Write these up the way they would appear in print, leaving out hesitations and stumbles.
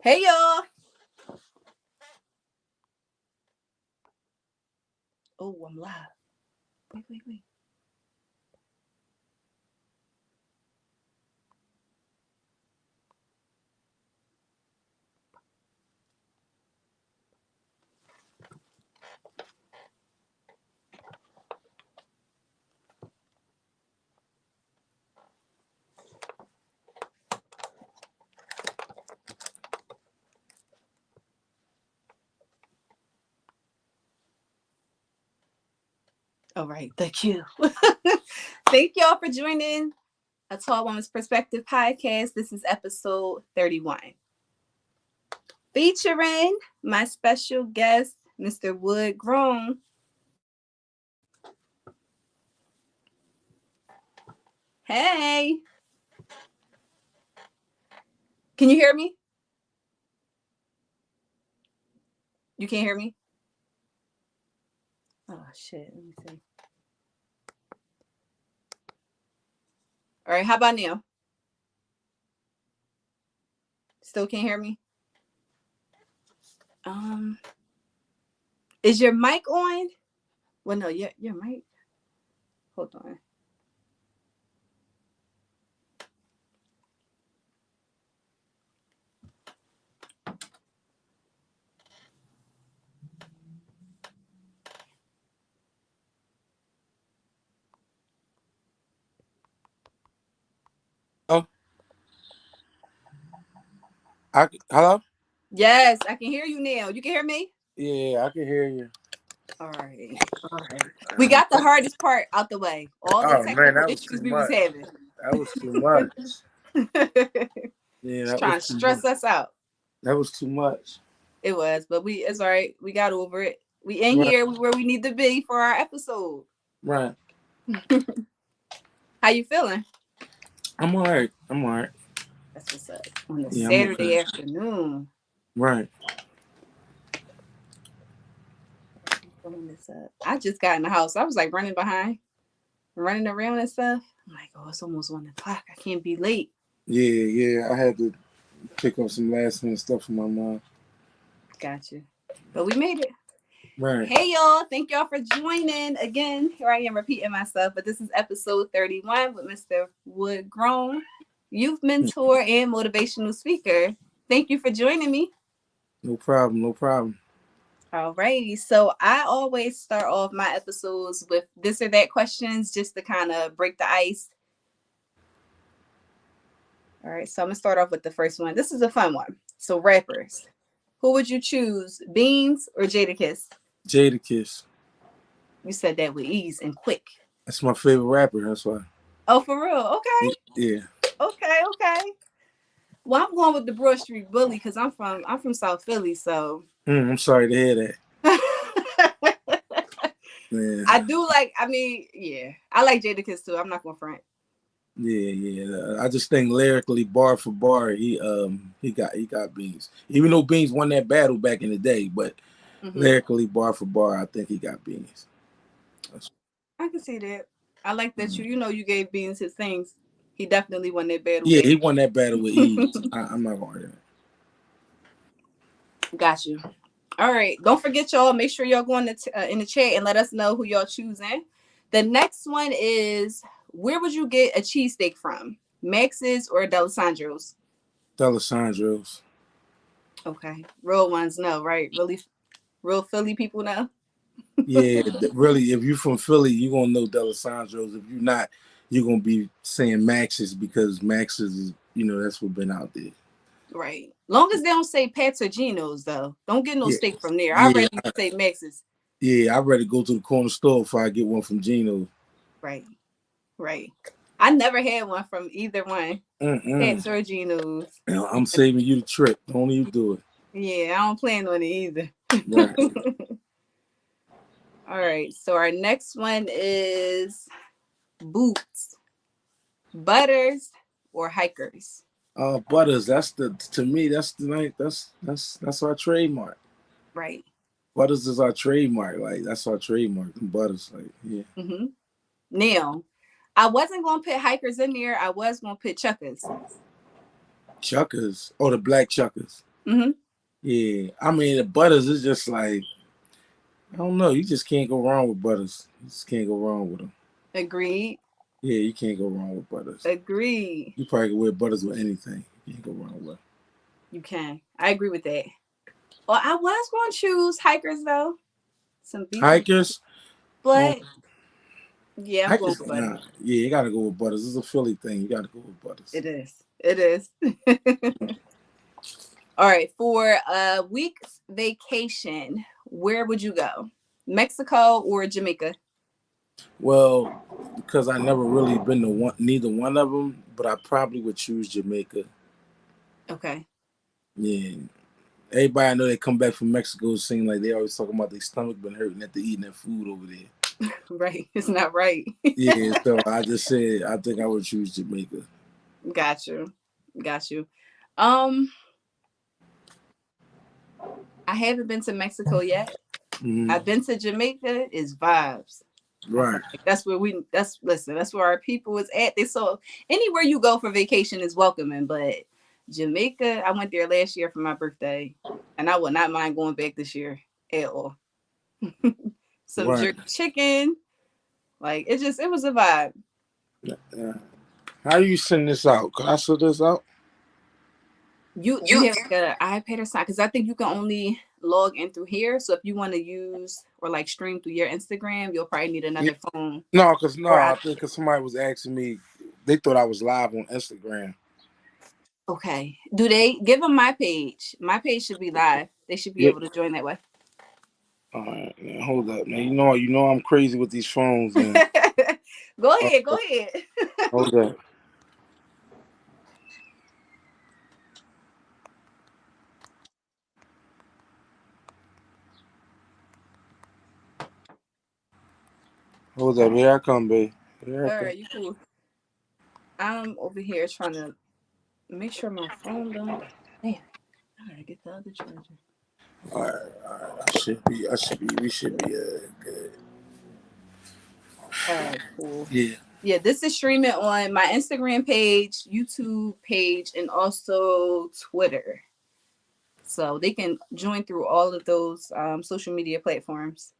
Hey y'all. Oh, I'm live. Wait. All right, thank you. Thank y'all for joining a Tall Woman's Perspective podcast. This is episode 31. Featuring my special guest, Mr. Wood Grown. Hey. Can you hear me? You can't hear me? Oh shit. Let me see. All right, how about now? Still can't hear me? Um, is your mic on? Well, no, your mic. Hold on. Oh, hello? Yes, I can hear you now. You can hear me? Yeah, I can hear you. All right. All right. We got the hardest part out the way. All the Oh man, technical that was issues too we was much. having. That was too much. Yeah, Just that was trying to too much. stress us out. That was too much. It was, but it's all right. We got over it. We in Right, here where we need to be for our episode. right. How you feeling? I'm all right. I'm all right. That's what's up. On a Yeah, I'm okay. Saturday afternoon. Right. Pulling this up. I just got in the house. I was like running behind, running around and stuff. I'm like, oh, it's almost 1 o'clock. I can't be late. Yeah. I had to pick up some last minute stuff for my mom. Gotcha. But we made it. Right. Hey y'all, thank y'all for joining again. Here I am repeating myself, but this is episode 31 with Mr. Wood Grown, youth mentor and motivational speaker. Thank you for joining me. No problem. No problem. Alrighty, so I always start off my episodes with this or that questions just to kind of break the ice. All right, so I'm gonna start off with the first one. This is a fun one. So rappers, who would you choose, Beans or Jadakiss? Jadakiss. You said that with ease and quick. That's my favorite rapper. That's why. Oh, for real? Okay. Yeah. Okay. Well, I'm going with the Broad Street Bully because I'm from South Philly, so I'm sorry to hear that. I Yeah. do like. I mean, yeah, I like Jadakiss too. I'm not gonna front. Yeah. I just think lyrically, bar for bar, he got Beans. Even though Beans won that battle back in the day, but Hmm. lyrically, bar for bar, I think he got Beans. That's, I can see that. I like that you gave Beans his things. He definitely won that battle yeah, back. he won that battle with ease. I'm not gonna argue Got you. All right. Don't forget, y'all. Make sure y'all go in the chat and let us know who y'all choosing. The next one is where would you get a cheesesteak from? Max's or D'Alessandro's? that. D'Alessandro's. Okay. Real ones know, right? Really real Philly people know. Yeah, really, if you're from Philly, you're gonna know D'Alessandro's. If you're not, you're gonna be saying Max's because Max's is, that's what been out there. Right. Long as they don't say Pat's or Geno's though. Don't get no Yeah, steak from there. I'd yeah, rather say Max's. yeah. I'd rather go to the corner store if I get one from Gino. Right. Right. I never had one from either one. Mm-mm. Pat's or Geno's. I'm saving you the trip. Don't even do it. Yeah, I don't plan on it either. Right. All right. So our next one is boots, butters, or hikers. Butters. That's the to me. That's the night. That's our trademark. Right. Butters is our trademark. Like that's our trademark. Butters. Like yeah. Mm-hmm. Now, I wasn't gonna put hikers in there. I was gonna put chuckers. Chuckers. Oh, the black chuckers. Mm-hmm. Yeah, I mean the Butters is just like I don't know. You just can't go wrong with Butters. You just can't go wrong with them. Agreed. Yeah, you can't go wrong with Butters. Agreed. You probably can wear Butters with anything. You can't go wrong with. You can. I agree with that. Well, I was going to choose hikers though. Some beefy, Hikers. Um, but yeah, I'm going hikers. with Nah. Butters. Yeah, you gotta go with Butters. It's a Philly thing. You gotta go with Butters. It is. It is. All right. For a week's vacation, where would you go? Mexico or Jamaica? Well, because I never really been to neither one of them, but I probably would choose Jamaica. Okay. Yeah. Everybody I know they come back from Mexico seem like they always talking about their stomach been hurting after eating that food over there. Right. It's not right. Yeah, so I just said I think I would choose Jamaica. Got you. Got you. Um, I haven't been to Mexico yet. Hmm. I've been to Jamaica. It's vibes. I feel Right. like that's where that's where our people is at. They so anywhere you go for vacation is welcoming, but Jamaica, I went there last year for my birthday, and I would not mind going back this year at all. Some Right. jerk chicken, like it was a vibe. Yeah. How do you send this out? Can I send this out? You have like an iPad or something? Because I think you can only log in through here. So if you want to use or like stream through your Instagram, you'll probably need Yeah. another phone No, because no, or I iPad. think because somebody was asking me, they thought I was live on Instagram. Okay. Do they give them my page? My page should be live. They should be Yep. able to join that way. All right, man, hold up, man. You know I'm crazy with these phones, man. Go Uh, ahead. Go ahead. hold up, hold up. Here I come, babe. Here I All come. right, you cool. I'm over here trying to make sure my phone don't. Damn. I gotta get the other charger. All right, all right. I should be. We should be good. All right, cool. Yeah. Yeah, this is streaming on my Instagram page, YouTube page, and also Twitter. So they can join through all of those social media platforms.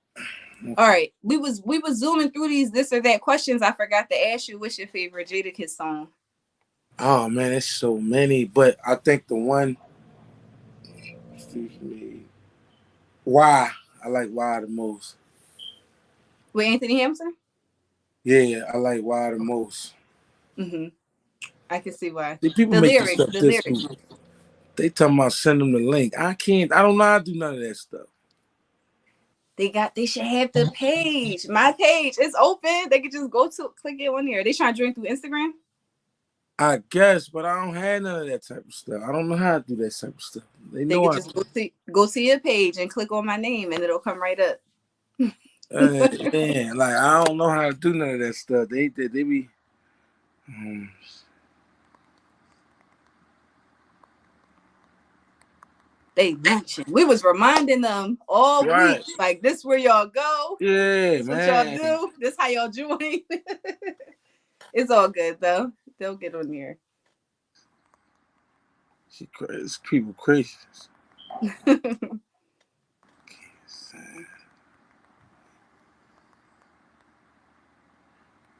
All Okay. right, we was zooming through these this or that questions. I forgot to ask you, what's your favorite Jadakiss song? Oh man, there's so many, but I think the one. Excuse me. Why I like why the most. With Anthony Hamilton? Yeah, I like why the most. Mm-hmm. I can see why. See, people The make this lyrics, stuff the this lyrics. week. They talking about send them the link. I can't. I don't know how to do none of that stuff. They should have the page. My page is open. They could just go to click it on there. They trying to join through Instagram. I guess, but I don't have none of that type of stuff. I don't know how to do that type of stuff. They They know could I. just go to your page and click on my name and it'll come right up. Man, like I don't know how to do none of that stuff. They be. Um, They lunching. We was reminding them all week, right. like this where y'all go. Yeah, This what y'all man. do. This how y'all join. It's all good though. They'll get on there. It's people crazy.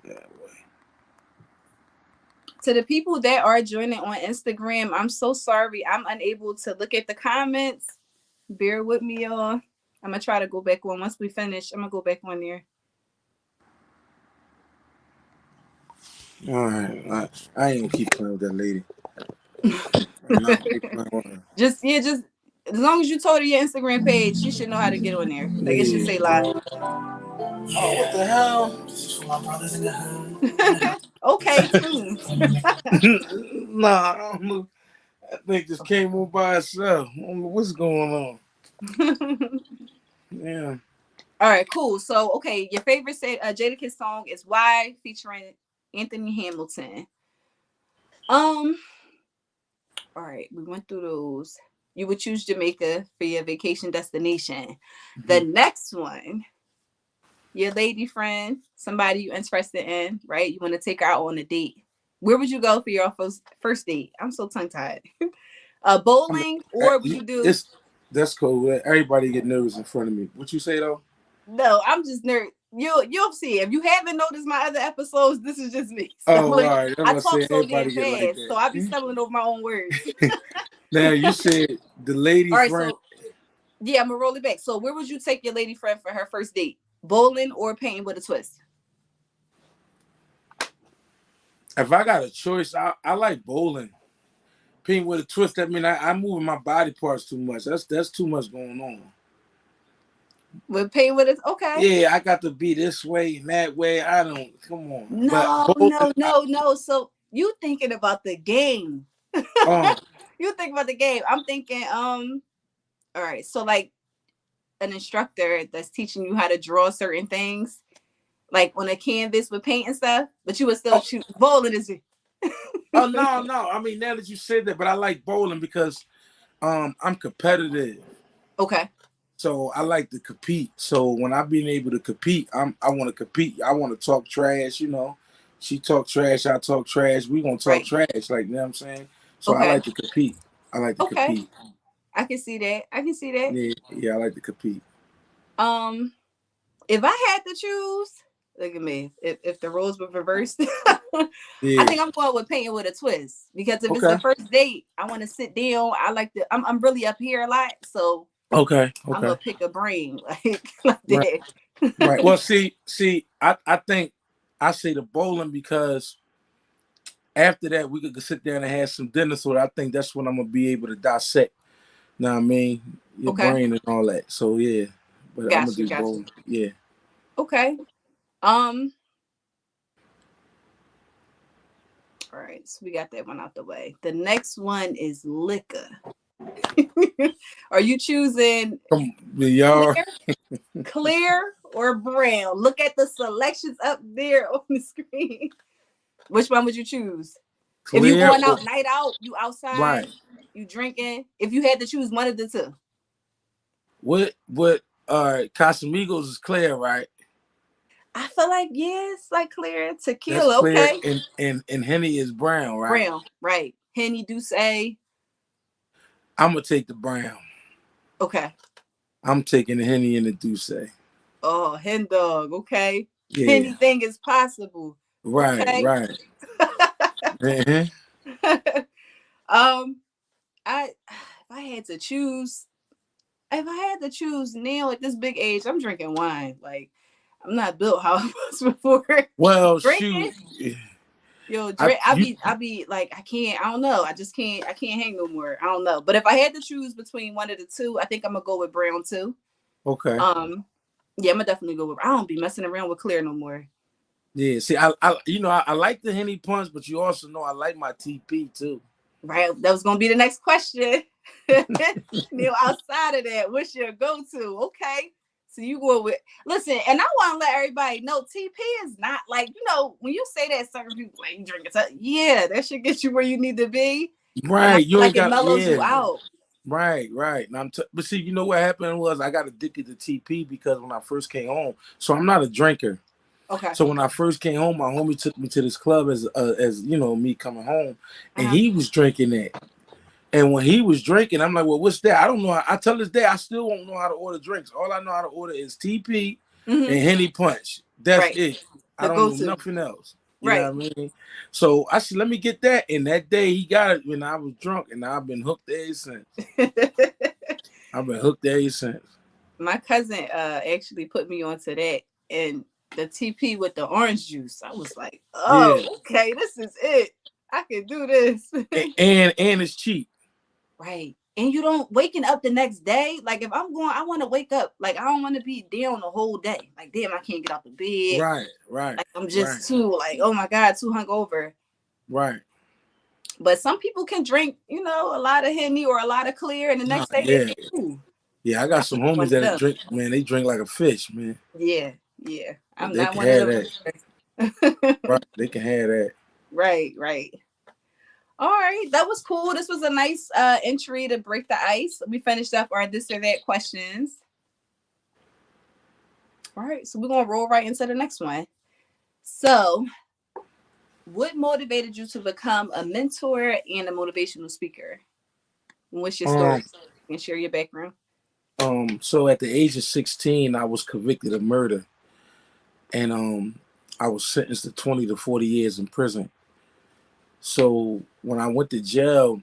Yeah, boy. To the people that are joining on Instagram, I'm so sorry. I'm unable to look at the comments. Bear with me, y'all. I'm gonna try to go back on once we finish. I'm gonna go back on there. All right. I ain't gonna keep playing with that lady. I'm not gonna keep playing with her. just as long as you told her your Instagram page, she should know how to get on there. Like it should say live. Yeah. Oh, what the hell? This is for my brothers in the hood. Okay, tunes. Nah, I don't know. That thing just came on by itself. I don't know what's going on. Yeah. All right, cool. So, okay, your favorite Jadakiss song is "Why" featuring Anthony Hamilton. Um. All right, we went through those. You would choose Jamaica for your vacation destination. The Mhm. next one, your lady friend, somebody you interested in, right? You want to take her out on a date. Where would you go for your first date? I'm so tongue tied. I mean, Bowling, or would you do? it's that's cool. Everybody get nervous in front of me. What you say though? No, I'm just nerd. You'll see. If you haven't noticed my other episodes, this is just me Oh, all stumbling. right. I'm I gonna talk say so damn everybody get like fast, so I be that. stumbling over my own words. Now you said the lady All right, friend. so yeah, I'm gonna roll it back. So where would you take your lady friend for her first date? Bowling or painting with a twist? If I got a choice, I like bowling. Pink with a twist. I mean, I'm moving my body parts too much. That's too much going on. With painting with a okay. Yeah, I got to be this way and that way. I don't. Come on, but No, bowling. no, no, no. So you thinking about the game. Um, You think about the game. I'm thinking, all right, so like an instructor that's teaching you how to draw certain things, like on a canvas with paint and stuff, but you would still oh, choose bowling is oh no, no. I mean, now that you said that, but I like bowling because I'm competitive. okay. So I like to compete. So when I've been able to compete, I want to compete. I want to talk trash. She talk trash. I talk trash. We gonna talk Right. trash. Like you know what I'm saying. So I Okay. like to compete. I like to Okay. compete. I can see that. I can see that. Yeah, yeah. I like to compete. Um, if I had to choose, look at me. If the roles were reversed, I Yeah. think I'm going with painting with a twist because if it's Okay. the first date, I want to sit down. I like to. I'm really up here a lot, so Okay. I'm Okay. gonna pick a brain like Right. that. Right. Well, see. I think I say the bowling because after that we could sit there and have some dinner. So I think that's when I'm gonna be able to dissect. Know what I mean? Your Okay, brain and all that. So yeah. But I'm gonna got you, do got you. bowling. Yeah. Okay. Um. All right, so we got that one out the way. The next one is liquor. Are you choosing Come, y'all. clear, clear, or brown? Look at the selections up there on the screen. Which one would you choose? If you Clear going or out, night out, you outside, right? you drinking. If you had to choose one of the two, What? Casamigos is clear, right? I feel like yes, like clear That's tequila. clear, Okay, and Henny is brown, right? brown, right? Henny Douce. I'm gonna take the brown. Okay. I'm taking the Henny and the Douce. Oh, hen dog. Okay. Yeah. Anything is possible. Right. Okay. Right. Uh-huh. um, I if I had to choose, if I had to choose now at this big age, I'm drinking wine. Like I'm not built how I was before. Well, shoot. Drinking, yo, I drink. you I be like, I can't. I don't know. I just can't. I can't hang no more. I don't know. But if I had to choose between one of the two, I think I'm gonna go with brown too. okay? Um, yeah, I'm gonna definitely go with. I don't be messing around with clear no more. Yeah. See, I like the Henny punch, but you also know I like my TP too. Right. That was gonna be the next question. Neil, outside of that, what's your go-to? Okay. So you go with listen, and I want to let everybody know TP is not like, when you say that certain people like you drinking yeah, that should get you where you need to be. And I Right. feel You ain't like it got mellows you yeah. out. Right, right. But see, you know what happened was I got addicted to TP because when I first came home, so I'm not a drinker. Okay. So when I first came home, my homie took me to this club as me coming home, and Uh-huh. he was drinking that. And when he was drinking, I'm like, well, what's that? I don't know. I tell this day I still won't know how to order drinks. All I know how to order is TP Mm-hmm. and Henny Punch. That's Right. it. I The don't know go-to. nothing else. You know Right. what I mean? So I said, let me get that. And that day he got it when I was drunk, and I've been hooked ever since. I've been hooked ever since. My cousin actually put me onto that and the TP with the orange juice. I was like, Yeah. oh, okay, this is it. I can do this. And it's cheap. Right. And you don't waking up the next day. Like if I'm going, I want to wake up. Like I don't want to be down the whole day. Like damn, I can't get out the bed. Right, right, Like I'm right, just too like, oh my God, too hungover. right. But some people can drink, a lot of Henny or a lot of clear, and the Nah, next day yeah. they cool. Yeah, I got I'm some not one homies of that them. drink, man, they drink like a fish, man. Yeah, yeah. I'm They not can one of have them. that. Right. They can have that. Right, right. All right, that was cool. This was a nice entry to break the ice. We finished up our this or that questions. All right, so we're gonna roll right into the next one. So, what motivated you to become a mentor and a motivational speaker? What's your story? Um, You can share your background. so at the age of 16, I was convicted of murder, and I was sentenced to 20 to 40 years in prison. So when I went to jail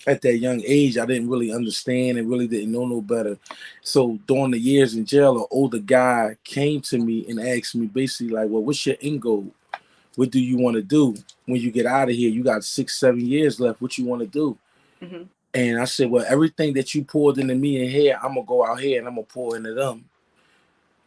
at that young age, I didn't really understand and really didn't know no better. So during the years in jail, an older guy came to me and asked me basically like, "Well, what's your end goal? What do you want to do when you get out of here? You got 6, 7 years left. What you want to do?" Mm-hmm. And I said, "Well, everything that you poured into me in here, I'm gonna go out here and I'm gonna pour into them."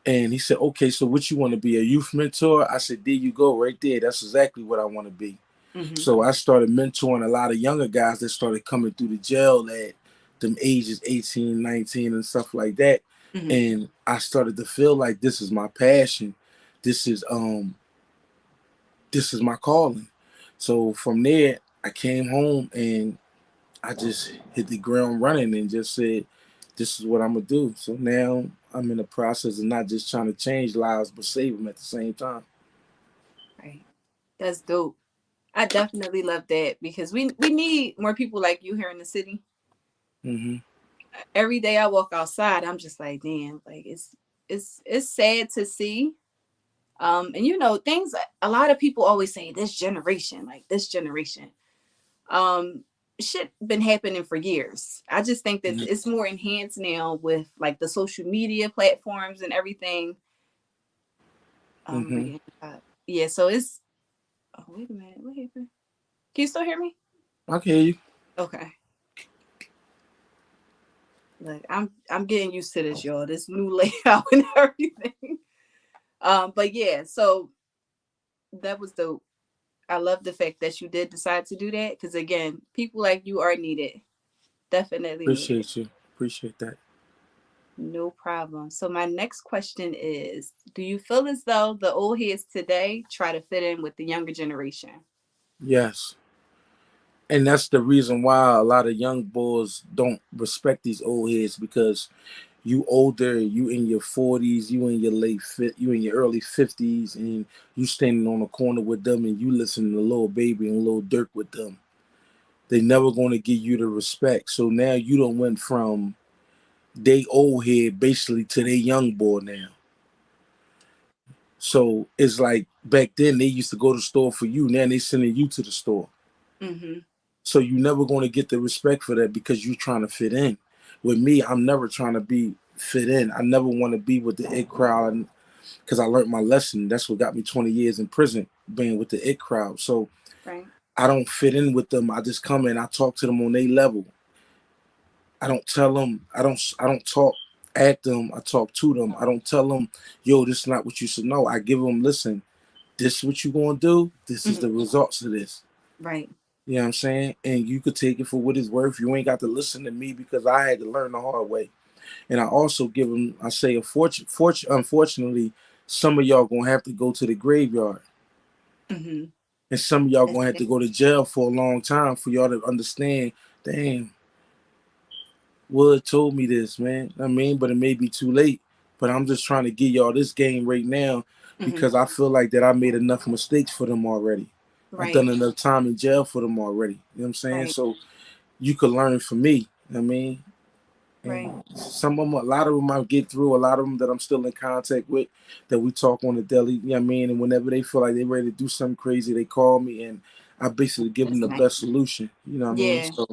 And he said, "Okay, so what you want to be, a youth mentor?" I said, "There you go, right there. That's exactly what I want to be." Mm-hmm. So I started mentoring a lot of younger guys that started coming through the jail at them ages 18, 19 and stuff like that. Mm-hmm. And I started to feel like this is my passion. This is this is my calling. So from there I came home and I just hit the ground running and just said, this is what I'm gonna do. So now I'm in the process of not just trying to change lives but save them at the same time. Right. That's dope. I definitely love that because we need more people like you here in the city. Hmm. Every day I walk outside, I'm just like, damn, like it's sad to see. And you know, things a lot of people always say this generation, like this generation. Um, shit been happening for years. I just think that it's more enhanced now with like the social media platforms and everything. Hmm. Reading. Yeah, so it's oh wait a minute, what happened? Can you still hear me? I can hear you. Okay. Like I'm getting used to this, y'all. This new layout and everything. But yeah, so that was dope. I love the fact that you did decide to do that because again, people like you are needed. Definitely needed. Appreciate you. Appreciate that. No problem. So my next question is, do you feel as though the old heads today try to fit in with the younger generation? Yes. And that's the reason why a lot of young boys don't respect these old heads because you older, you in your 40s, you in your you in your early 50s, and you standing on the corner with them and you listening to Lil Baby and Lil Durk with them. They never going to give you the respect. So now you don't went from they old head basically to they young boy now. So it's like back then they used to go to the store for you. Now they sending you to the store. Mm-hmm. So you never going to get the respect for that because you trying to fit in. With me, I'm never trying to be fit in. I never want to be with the it crowd because I learned my lesson. That's what got me 20 years in prison, being with the it crowd. So Right. I don't fit in with them. I just come in, I talk to them on their level. I don't tell them, I don't talk at them. I talk to them. I don't tell them, yo, this is not what you should know. I give them, listen, this is what you gonna do. This is Mm-hmm. the results of this. Right. You know what I'm saying? And you could take it for what it's worth. You ain't got to listen to me because I had to learn the hard way. And I also give them, I say, unfortunately, some of y'all gonna have to go to the graveyard, Mm-hmm. and some of y'all That's gonna have it. to go to jail for a long time for y'all to understand. Damn, Wood told me this, man. I mean, but it may be too late. But I'm just trying to give y'all this game right now Mm-hmm. because I feel like that I made enough mistakes for them already. I've Right. done enough time in jail for them already. You know what I'm saying? Right. So you could learn from me. I mean, Right. and some of them, a lot of them I get through. A lot of them that I'm still in contact with, that we talk on the daily. You know what I mean? And whenever they feel like they're ready to do something crazy, they call me, and I basically give them That's the nice. best solution. You know what I mean? Yeah. So,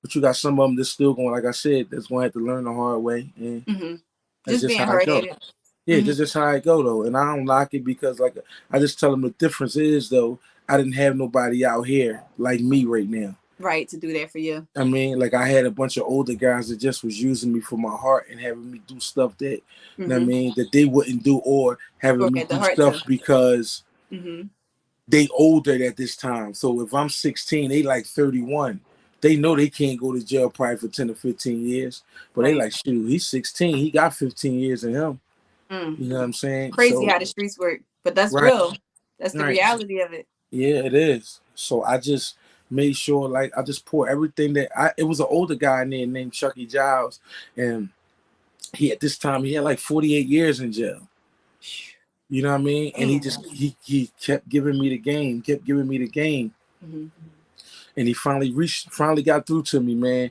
but you got some of them that's still going, like I said, that's going to have to learn the hard way, and Mm-hmm. that's Just just being how it hard go. headed. Yeah, Mm-hmm. that's just how it go though. And I don't like it because, like, I just tell them the difference is though, I didn't have nobody out here like me right now. Right to do that for you. I mean, like I had a bunch of older guys that just was using me for my heart and having me do stuff that, you know what I Mm-hmm. mean, that they wouldn't do, or Or having me had the do heart stuff to. because Mm-hmm. they older at this time. So if I'm 16, they like 31. They know they can't go to jail probably for 10 or 15 years, but they Right. like, shoot, he's 16. He got 15 years in him. Mm. You know what I'm saying? Crazy So, how the streets work, but that's right, real. That's the right. reality of it. Yeah, it is. So I just made sure, like, I just pour everything that it was an older guy in there named Chucky Giles. And he at this time he had like 48 years in jail. You know what I mean? And he Damn. just he kept giving me the game, kept giving me the game, Mm-hmm. and he finally got through to me, man.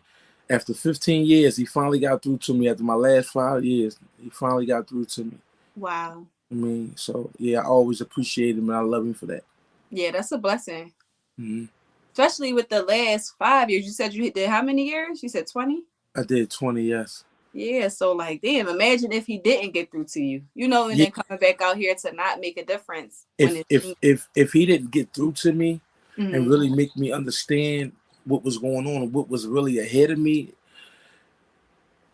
After 15 years, he finally got through to me. After my last 5 years, he finally got through to me. Wow. I mean, so yeah, I always appreciate him and I love him for that. Yeah, that's a blessing. Hmm. Especially with the last 5 years. You said you did how many years? You said 20? I did 20, yes. Yeah, so like, damn, imagine if he didn't get through to you, you know, and Yeah, then coming back out here to not make a difference when if it's if me. if if he didn't get through to me and Mm-hmm. really make me understand what was going on and what was really ahead of me,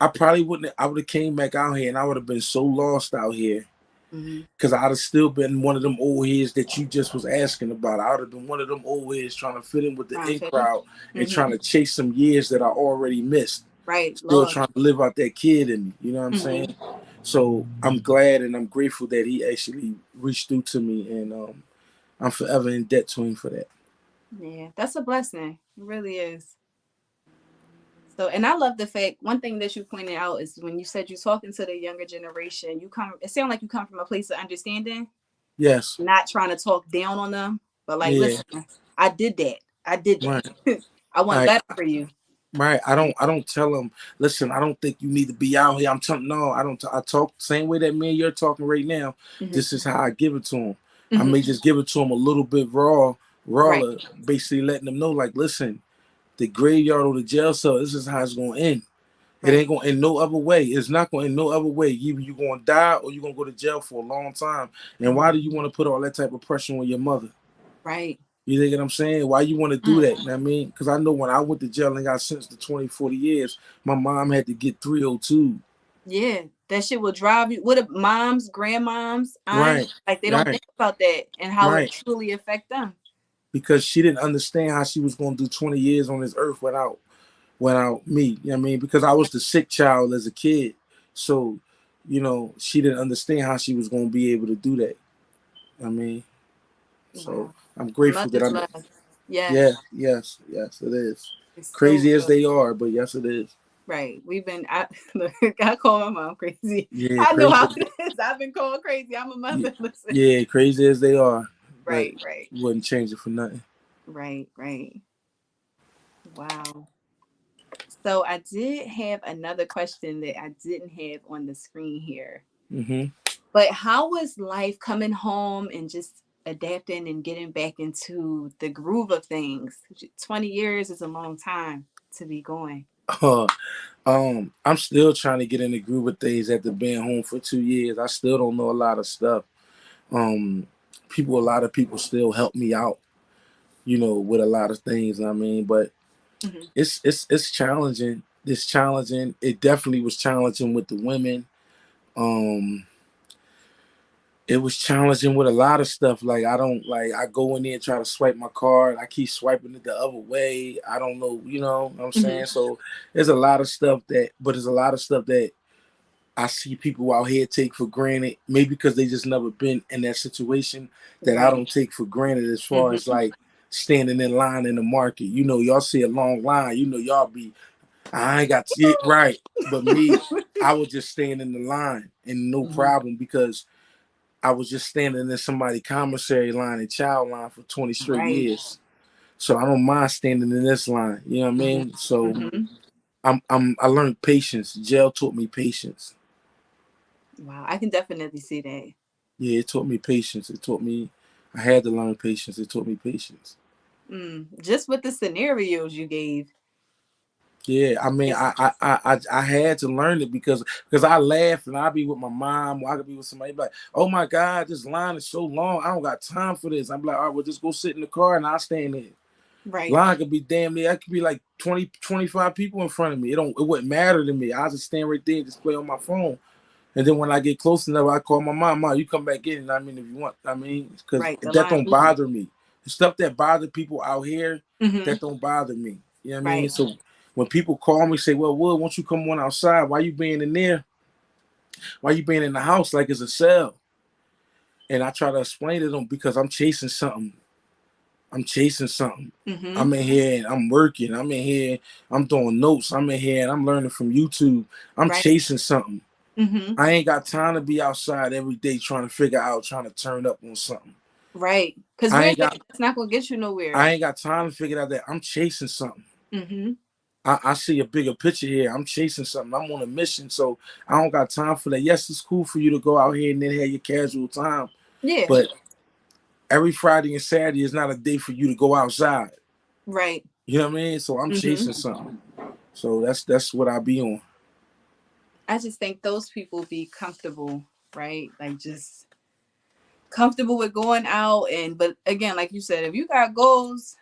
I probably wouldn't. I would have came back out here and I would have been so lost out here Mm-hmm. because I'd have still been one of them old heads that you just was asking about. I would have been one of them old heads trying to fit in with the Trying in to fit in. crowd and trying Mm-hmm. to chase some years that I already missed. Right, Still Lord. trying to live out that kid in me. You know what I'm Mm-hmm. saying? So I'm glad and I'm grateful that he actually reached through to me, and I'm forever in debt to him for that. Yeah, that's a blessing. It really is. So, and I love the fact, one thing that you pointed out is when you said you're talking to the younger generation, it sounds like you come from a place of understanding, Yes. not trying to talk down on them, but like, Yeah. listen, I did that. I did Right. that. I want I better for you. Right. I don't tell them, listen, I don't think you need to be out here. I'm telling no, I don't I talk the same way that me and you're talking right now. Mm-hmm. This is how I give it to them. I Mm-hmm. may just give it to them a little bit Right. rawer, basically letting them know, like, listen, the graveyard or the jail cell, this is how it's gonna end. It ain't Right. gonna end no other way. It's not gonna end no other way. Either you gonna die or you gonna go to jail for a long time. And Mm-hmm. why do you want to put all that type of pressure on your mother? Right. You think what I'm saying? Why you want to do Mm. that? You know what I mean? Because I know when I went to jail and got sentenced to 20, 40 years, my mom had to get 302. Yeah. That shit will drive you. What if moms, grandmoms, aunts, Right, like they don't right, think about that and how it right. truly affect them. Because she didn't understand how she was going to do 20 years on this earth without me. You know what I mean? Because I was the sick child as a kid. So, she didn't understand how she was going to be able to do that. I mean, so Wow. I'm The grateful that mother's I'm. love. Yes. Yeah, yes, it is. It's so Crazy as real. they are, but yes, it is. Right. Look, I call my mom crazy. Yeah, I know crazy. how it is. I've been called crazy. I'm a Yeah, mother. Listen. yeah, crazy as they are, but Right, right, wouldn't change it for nothing. right, right. Wow. So I did have another question that I didn't have on the screen here. Hmm. But how was life coming home and just adapting and getting back into the groove of things? 20 years is a long time to be going. I'm still trying to get in the groove of things after being home for 2 years. I still don't know a lot of stuff. Um, a lot of people still help me out, with a lot of things. I mean, but Hmm. it's challenging. It's challenging. It definitely was challenging with the women. Um, it was challenging with a lot of stuff. Like I go in there and try to swipe my card. I keep swiping it the other way. I don't know, what I'm Hmm. saying? So there's a lot of stuff there's a lot of stuff that I see people out here take for granted, maybe because they just never been in that situation, that I Right. don't take for granted, as far as Hmm. like standing in line in the market. Y'all see a long line, y'all be, I ain't got it right. But me, I was just staying in the line and no Hmm. problem, because I was just standing in somebody's commissary line and child line for 20 straight Right. years. So I don't mind standing in this line. You know what I Hmm. mean? So Hmm. I learned patience. Jail taught me patience. Wow. I can definitely see that. Yeah, it taught me patience. It taught me I had to learn patience. It taught me patience. Just with the scenarios you gave. Yeah, I mean, It's I had to learn it because I laugh and I be with my mom, or I could be with somebody like, oh my God, this line is so long. I don't got time for this. I'm like, all right, well, just go sit in the car and I'll stand there. right. Line could be damn near, that could be like 20, 25 people in front of me. It wouldn't matter to me. I just stand right there and just play on my phone. And then when I get close enough, I call my mom, you come back in. I mean, if you want, because Right. The that line don't moving. bother me. The stuff that bother people out here, Hmm. that don't bother me. You know what I mean? Right. So when people call me, say, well, Wood, won't you come on outside? Why you being in there? Why you being in the house like it's a cell? And I try to explain to them, because I'm chasing something. I'm chasing something. Hmm. I'm in here and I'm working. I'm in here, I'm doing notes. I'm in here and I'm learning from YouTube. I'm Right. chasing something. Hmm. I ain't got time to be outside every day trying to turn up on something. Right. Because I really, ain't got that's not gonna get you I nowhere. ain't got time to figure out that I'm chasing something. Hmm. I see a bigger picture here. I'm chasing something. I'm on a mission, so I don't got time for that. Yes, it's cool for you to go out here and then have your casual time, Yeah. but every Friday and Saturday is not a day for you to go outside. Right. You know what I mean? So I'm chasing Hmm. something. So that's what I be on. I just think those people be comfortable, right? Like just comfortable with going out. And but again, like you said, if you got goals,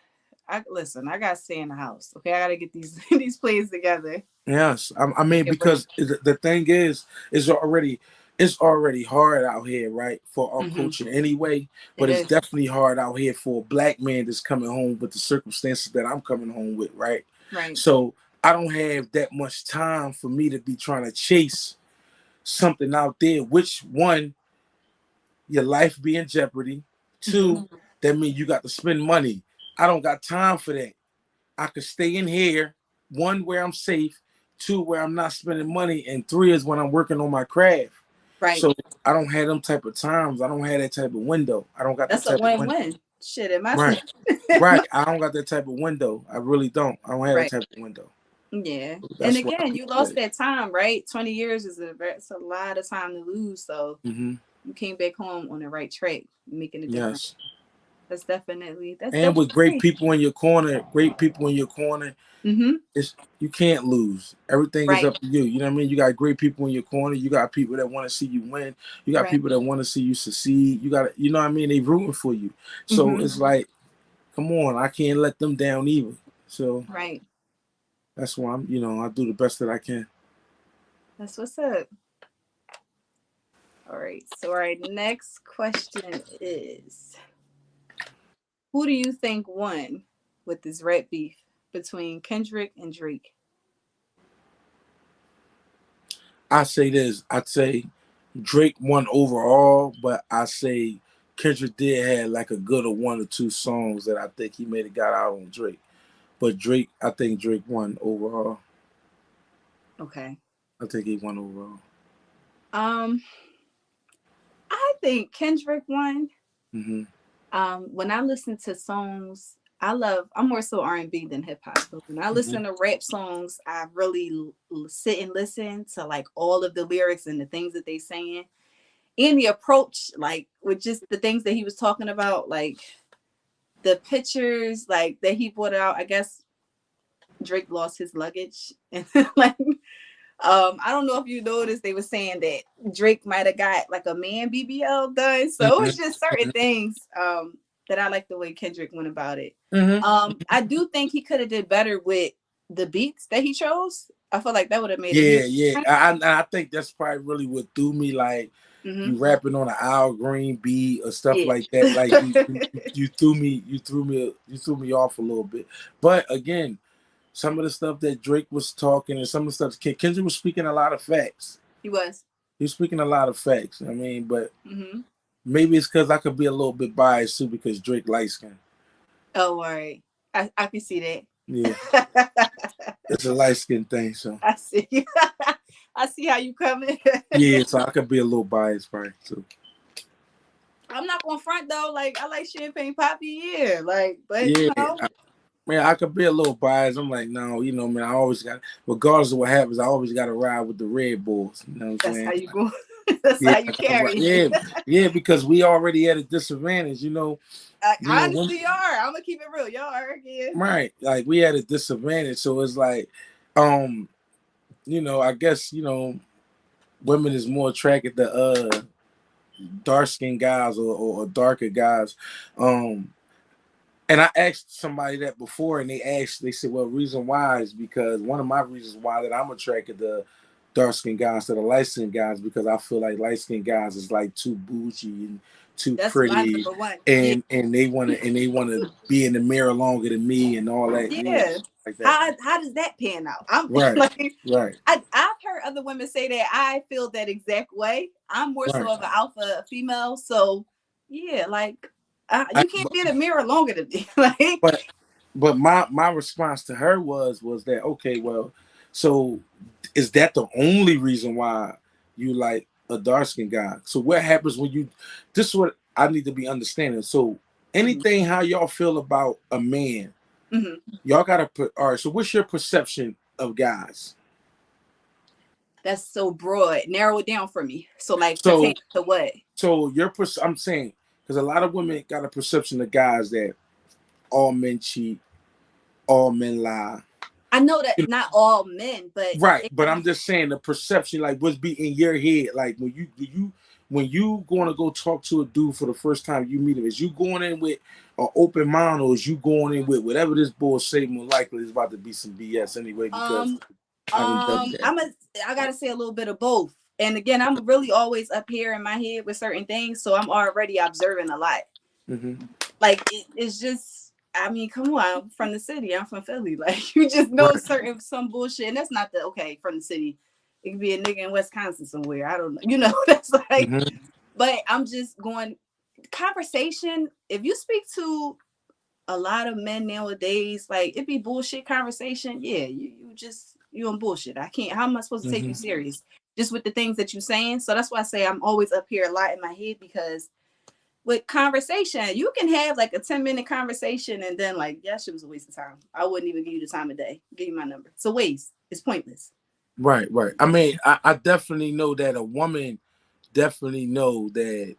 I listen. I got to stay in the house. Okay, I got to get these these plays together. Yes, I mean Take a break. because the thing is, it's already hard out here, right, for our Hmm. culture anyway. It But it's is. definitely hard out here for a black man that's coming home with the circumstances that I'm coming home with, right? Right. So I don't have that much time for me to be trying to chase something out there. Which one, your life be in jeopardy. Hmm. Two, that means you got to spend money. I don't got time for that. I could stay in here. One, where I'm safe. Two, where I'm not spending money. And three is when I'm working on my craft. Right. So I don't have them type of times. I don't have that type of window. I don't got that That's a type of window. win-win. Shit, in my Right. sense. Right. I don't got that type of window. I really don't. I don't have that Right. type of window. Yeah. So And that's why again, I you look lost at it. that time, right? 20 years is it's a lot of time to lose. So Mm-hmm. you came back home on the right track, making a difference. Yes. That's And with great definitely. people in your corner, Mm-hmm. it's you can't lose. Everything is Right. up to you. You know what I mean? You got great people in your corner. You got people that want to see you win. You got Right. people that want to see you succeed. You got, you know what I mean? They rooting for you. So Mm-hmm. it's like, come on, I can't let them down either. So Right. that's why I do the best that I can. That's what's up. All right. So our next question is, who do you think won with this rap beef between Kendrick and Drake? I say this. I'd say Drake won overall, but I say Kendrick did have like a good or one or two songs that I think he made it got out on Drake. But I think Drake won overall. Okay. I think he won overall. Um, I think Kendrick won. Hmm. When I listen to songs, I'm more so R&B than hip hop, but when I Hmm. listen to rap songs, I really sit and listen to like all of the lyrics and the things that they saying and the approach, like with just the things that he was talking about, like the pictures like that he brought out. I guess Drake lost his luggage and like I don't know if you noticed they were saying that Drake might have got like a man BBL done. So it was just certain things that I like the way Kendrick went about it. Hmm. I do think he could have did better with the beats that he chose. I feel like that would have made a huge Yeah, yeah. difference. I think that's probably really what threw me. Like Hmm. you rapping on an Al Green beat or stuff Yeah. like that. Like you threw me off a little bit. But again, some of the stuff that Drake was talking and some of the stuff Kendrick was speaking a lot of facts. He was. He was speaking a lot of facts. I mean, but Hmm. maybe it's because I could be a little bit biased too because Drake light skin. Oh, all right. I can see Yeah, that. it's a light skin thing. So I see. I see how you coming. yeah, so I could be a little biased, probably too. I'm not gonna front though. Like I like champagne poppy, yeah. Like, but you Yeah, know, man, I could be a little biased. I'm like, no, man, I always got, regardless of what happens, I always got to ride with the Red Bulls. You know what I'm that's how saying? you go. That's Yeah, how you carry. yeah, yeah, because we already at a disadvantage. Honestly, y'all are. I'm gonna keep it real. Y'all are again. Right? Like we at a disadvantage, so it's like, um, I guess women is more attracted to dark skinned guys or darker guys, um. And I asked somebody that before, and they said, well, reason why is because one of my reasons why that I'm attracted to dark skinned guys to the light skinned guys because I feel like light skinned guys is like too bougie and too That's my pretty, number one. Yeah, and they wanna be in the mirror longer than me and all that, yeah. like that. How does that pan out? I'm Right, like, right, I've heard other women say that. I feel that exact way. I'm more right. so of an alpha female, so yeah, like I, you can't be in the mirror longer than me. Like, but my response to her was that okay, well, so is that the only reason why you like a dark skinned guy? So what happens when you? This is what I need to be understanding. So mhm. anything how y'all feel about a man, Hmm. Y'all gotta put. All right. So what's your perception of guys? That's so broad. Narrow it down for me. So like So pertaining to what? so I'm saying because a lot of women got a perception of guys that all men cheat, all men lie. I know that not all men, but Right, it but can be. I'm just saying the perception, like what's be in your head, like when you going to go talk to a dude for the first time you meet him, is you going in with an open mind or is you going in with whatever this boy say? More likely it's about to be some BS anyway because Um, I didn't done that. I gotta say a little bit of both. And again, I'm really always up here in my head with certain things, so I'm already observing a lot. Hmm. Like it's just, I mean, come on, I'm from the city. I'm from Philly. Like you just know Right. certain some bullshit, and that's not the okay from the city. It could be a nigga in Wisconsin somewhere. I don't know. You know, that's like. Hmm. But I'm just going conversation. If you speak to a lot of men nowadays, like it be bullshit conversation. Yeah, you just you on bullshit. I can't. How am I supposed to take you Hmm. serious just with the things that you're saying? So that's why I say I'm always up here a lot in my head because with conversation, you can have like a 10-minute conversation and then like, yeah, shit was a waste of time. I wouldn't even give you the time of day. Give you my number. It's a waste. It's pointless. Right, right. I mean, I definitely know that a woman definitely know that.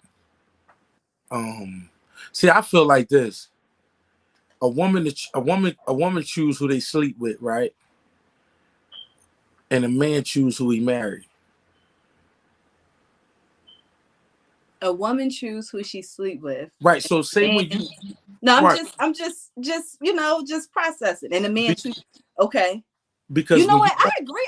Um, See, I feel like this: a woman choose who they sleep with, right? And a man choose who he married. A woman choose who she sleep with. Right. So say And when you no, right I'm just just processing. And the man be, choose. Okay. You because know when you what? I agree,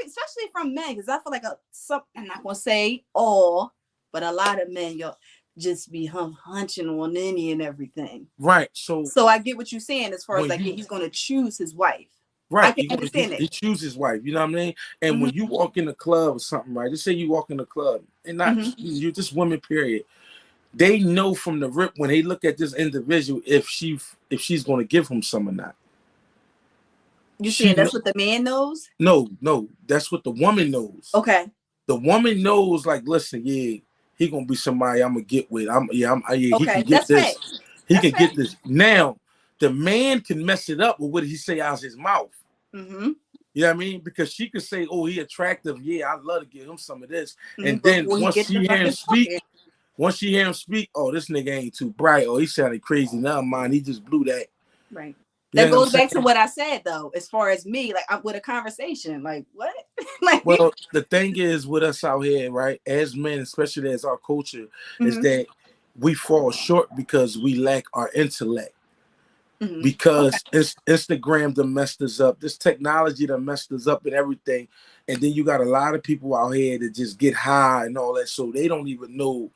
especially from men, because I feel like I'm not gonna say all, but a lot of men, yo, just be hunching on any and everything. right, so So I get what you're saying as far as when like, yeah, you he's gonna choose his wife. I right, can understand it. he chooses his wife, you know what I mean? And Hmm. when you walk in a club or something, right? Just say you walk in a club and not Hmm. you just women, period. They know from the rip when they look at this individual if she's gonna give him some or not. You She saying kn- that's what the man knows? no, that's what the woman knows. Okay. The woman knows, like, listen, yeah, he gonna be somebody I'm gonna get with. Yeah, he can Okay. get That's this. facts. He That's can get facts. this. Now, the man can mess it up with what he say out his mouth. Hmm. You know what I mean? Because she could say, "Oh, he attractive. Yeah, I'd love to give him some of this." Hmm. And then Before he get the fucking talking. once she hear him speak, oh, this nigga ain't too bright. Oh, he sounded crazy. Now, mind, he just blew that. Right. You That know what I'm goes back to saying? what I said though, as far as me, like I'm with a conversation. Like, what? Like Well, the thing is with us out here, right, as men, especially as our culture, is hmm. that we fall short because we lack our intellect. Hmm. Okay. Because it's Instagram that messed us up, this technology that messed us up and everything. And then you got a lot of people out here that just get high and all that, so they don't even know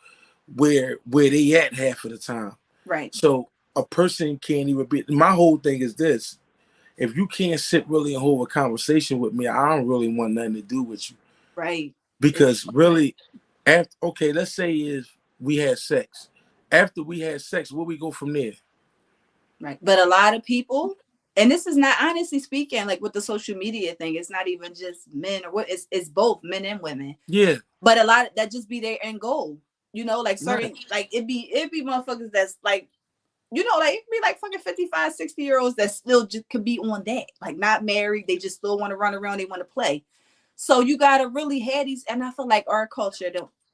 where they at half of the time. Right. So a person can't even be. My whole thing is this: if you can't sit really and hold a conversation with me, I don't really want nothing to do with you. Right. It's Because really, after okay, let's say is we had sex. After we had sex, where we go from there? right. But a lot of people, and this is not honestly speaking, like with the social media thing, it's not even just men or what it's both men and women. Yeah, But a lot of that just be their end goal. You know, like right. certain like it be motherfuckers that's like, you know, like it could be like fucking 55, 60 year olds that still just could be on that. Like not married, they just still want to run around, they want to play. So you gotta really have these, and I feel like our culture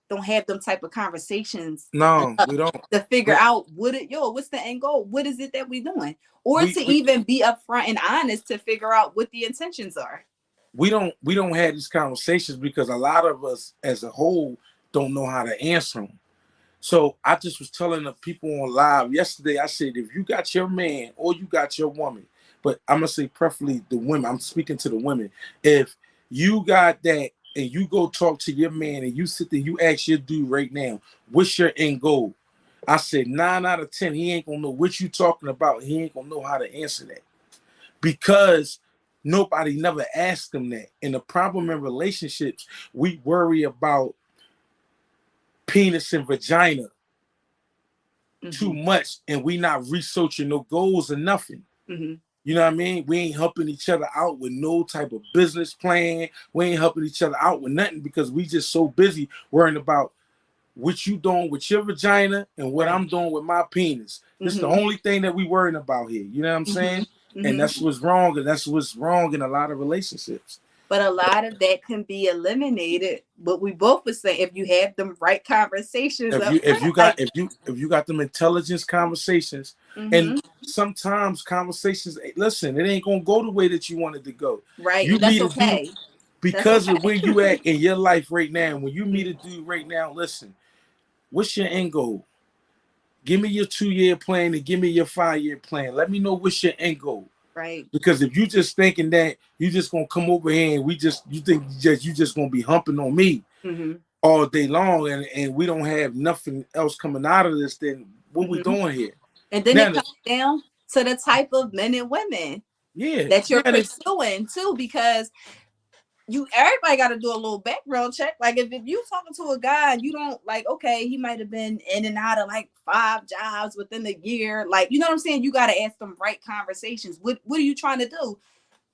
don't have them type of conversations No, enough we don't. to figure We out what's the end goal? What is it that we doing? Or we to we, even be upfront and honest to figure out what the intentions are. we don't have these conversations because a lot of us as a whole don't know how to answer them. So I just was telling the people on live yesterday. I said, if you got your man or you got your woman, but I'm gonna say preferably the women. I'm speaking to the women. If you got that and you go talk to your man and you sit there, you ask your dude right now, what's your end goal? I said 9 out of 10, he ain't gonna know what you talking about. He ain't gonna know how to answer that because nobody never asked them that. And the problem in relationships, we worry about penis and vagina too Mm-hmm. much and we not researching no goals or nothing. Mm-hmm. You know what I mean? We ain't helping each other out with no type of business plan. We ain't helping each other out with nothing because we just so busy worrying about what you doing with your vagina and what Right. I'm doing with my penis. This is the Mm-hmm. only thing that we worrying about here. You know what I'm Mm-hmm. saying? And Mm-hmm. that's what's wrong, and that's what's wrong in a lot of relationships. But a lot of that can be eliminated. But we both would say if you have them right conversations If up you if front, you got like, if you got them intelligence conversations, and mm-hmm, sometimes conversations, listen, it ain't gonna go the way that you wanted to go. right, You and that's meet a dude okay. That's because of okay. where you at in your life right now. When you meet Mm-hmm. a dude right now, listen, what's your end goal? Give me your 2 year plan and give me your 5 year plan. Let me know what's your end goal. Right. Because if you just thinking that you just gonna come over here and you think you just gonna be humping on me Mm-hmm. all day long, and we don't have nothing else coming out of this, then what we Mm-hmm. doing here? And then Now, it comes down to the type of men and women yeah, that you're now this, pursuing too, because everybody got to do a little background check. Like if you talking to a guy and you don't like, okay, he might have been in and out of like 5 jobs within a year. Like, you know what I'm saying? You got to ask them right conversations. What are you trying to do?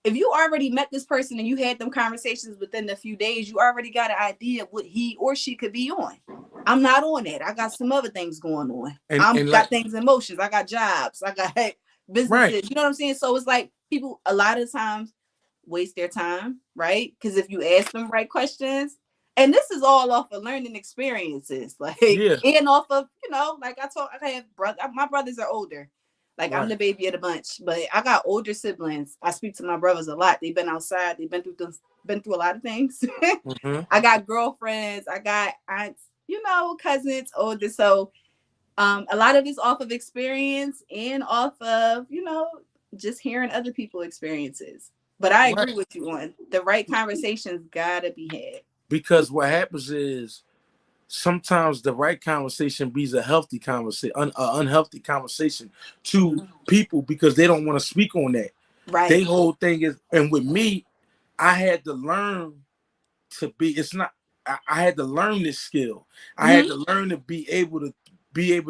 If you already met this person and you had them conversations within a few days, you already got an idea of what he or she could be on. I'm not on that. I got some other things going on. I'm and like got things in motions. I got jobs. I got right, businesses. You know what I'm saying? So it's like people a lot of times waste their time, right? Because if you ask them right questions, and this is all off of learning experiences, like yeah, and off of, like I have brother, my brothers are older. Like I'm right, the baby of the bunch, but I got older siblings. I speak to my brothers a lot. They've been outside. They've been through a lot of things. mm-hmm, I got girlfriends. I got aunts, cousins, older. So a lot of it's off of experience and off of, just hearing other people's experiences. But I right. agree with you on the right conversations gotta be had. Because what happens is sometimes the right conversation beats a healthy conversation, unhealthy conversation to Mhm. people because they don't want to speak on that. They Right. whole thing is, and with me, I had to learn to be. It's not. I had to learn this skill. I had Hmm. to learn to be able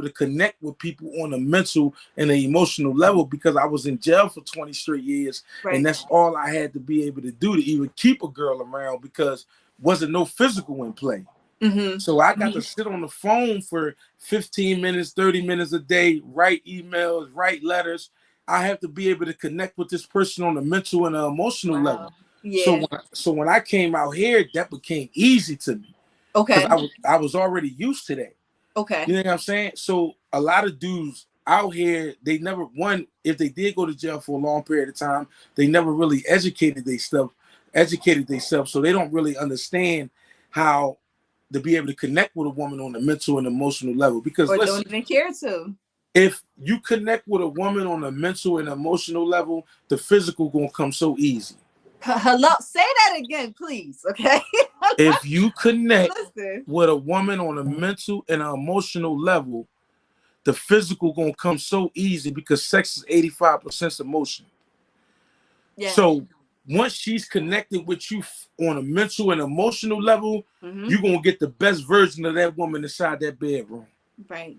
to connect with people on a mental and an emotional level because I was in jail for 20 straight years, and Right. that's all I had to be able to do to even keep a girl around because wasn't no physical in play. Hmm. So I got Hmm. to sit on the phone for 15 minutes, 30 minutes a day, write emails, write letters. I have to be able to connect with this person on a mental and an emotional level. Wow. Yeah. So when I came out here, that became easy to me because Okay. I was already used to that. Okay. You know what I'm saying? So a lot of dudes out here, they never one if they did go to jail for a long period of time, they never really educated themselves, so they don't really understand how to be able to connect with a woman on a mental and emotional level. Because Or don't listen, even care to. if you connect with a woman on a mental and emotional level, the physical gonna come so easy. Hello. Say that again, please. Okay. If you connect Listen. with a woman on a mental and an emotional level, the physical gonna come so easy because sex is 85% emotion. Yes. So once she's connected with you on a mental and emotional level, Hmm. you're gonna get the best version of that woman inside that bedroom. Right.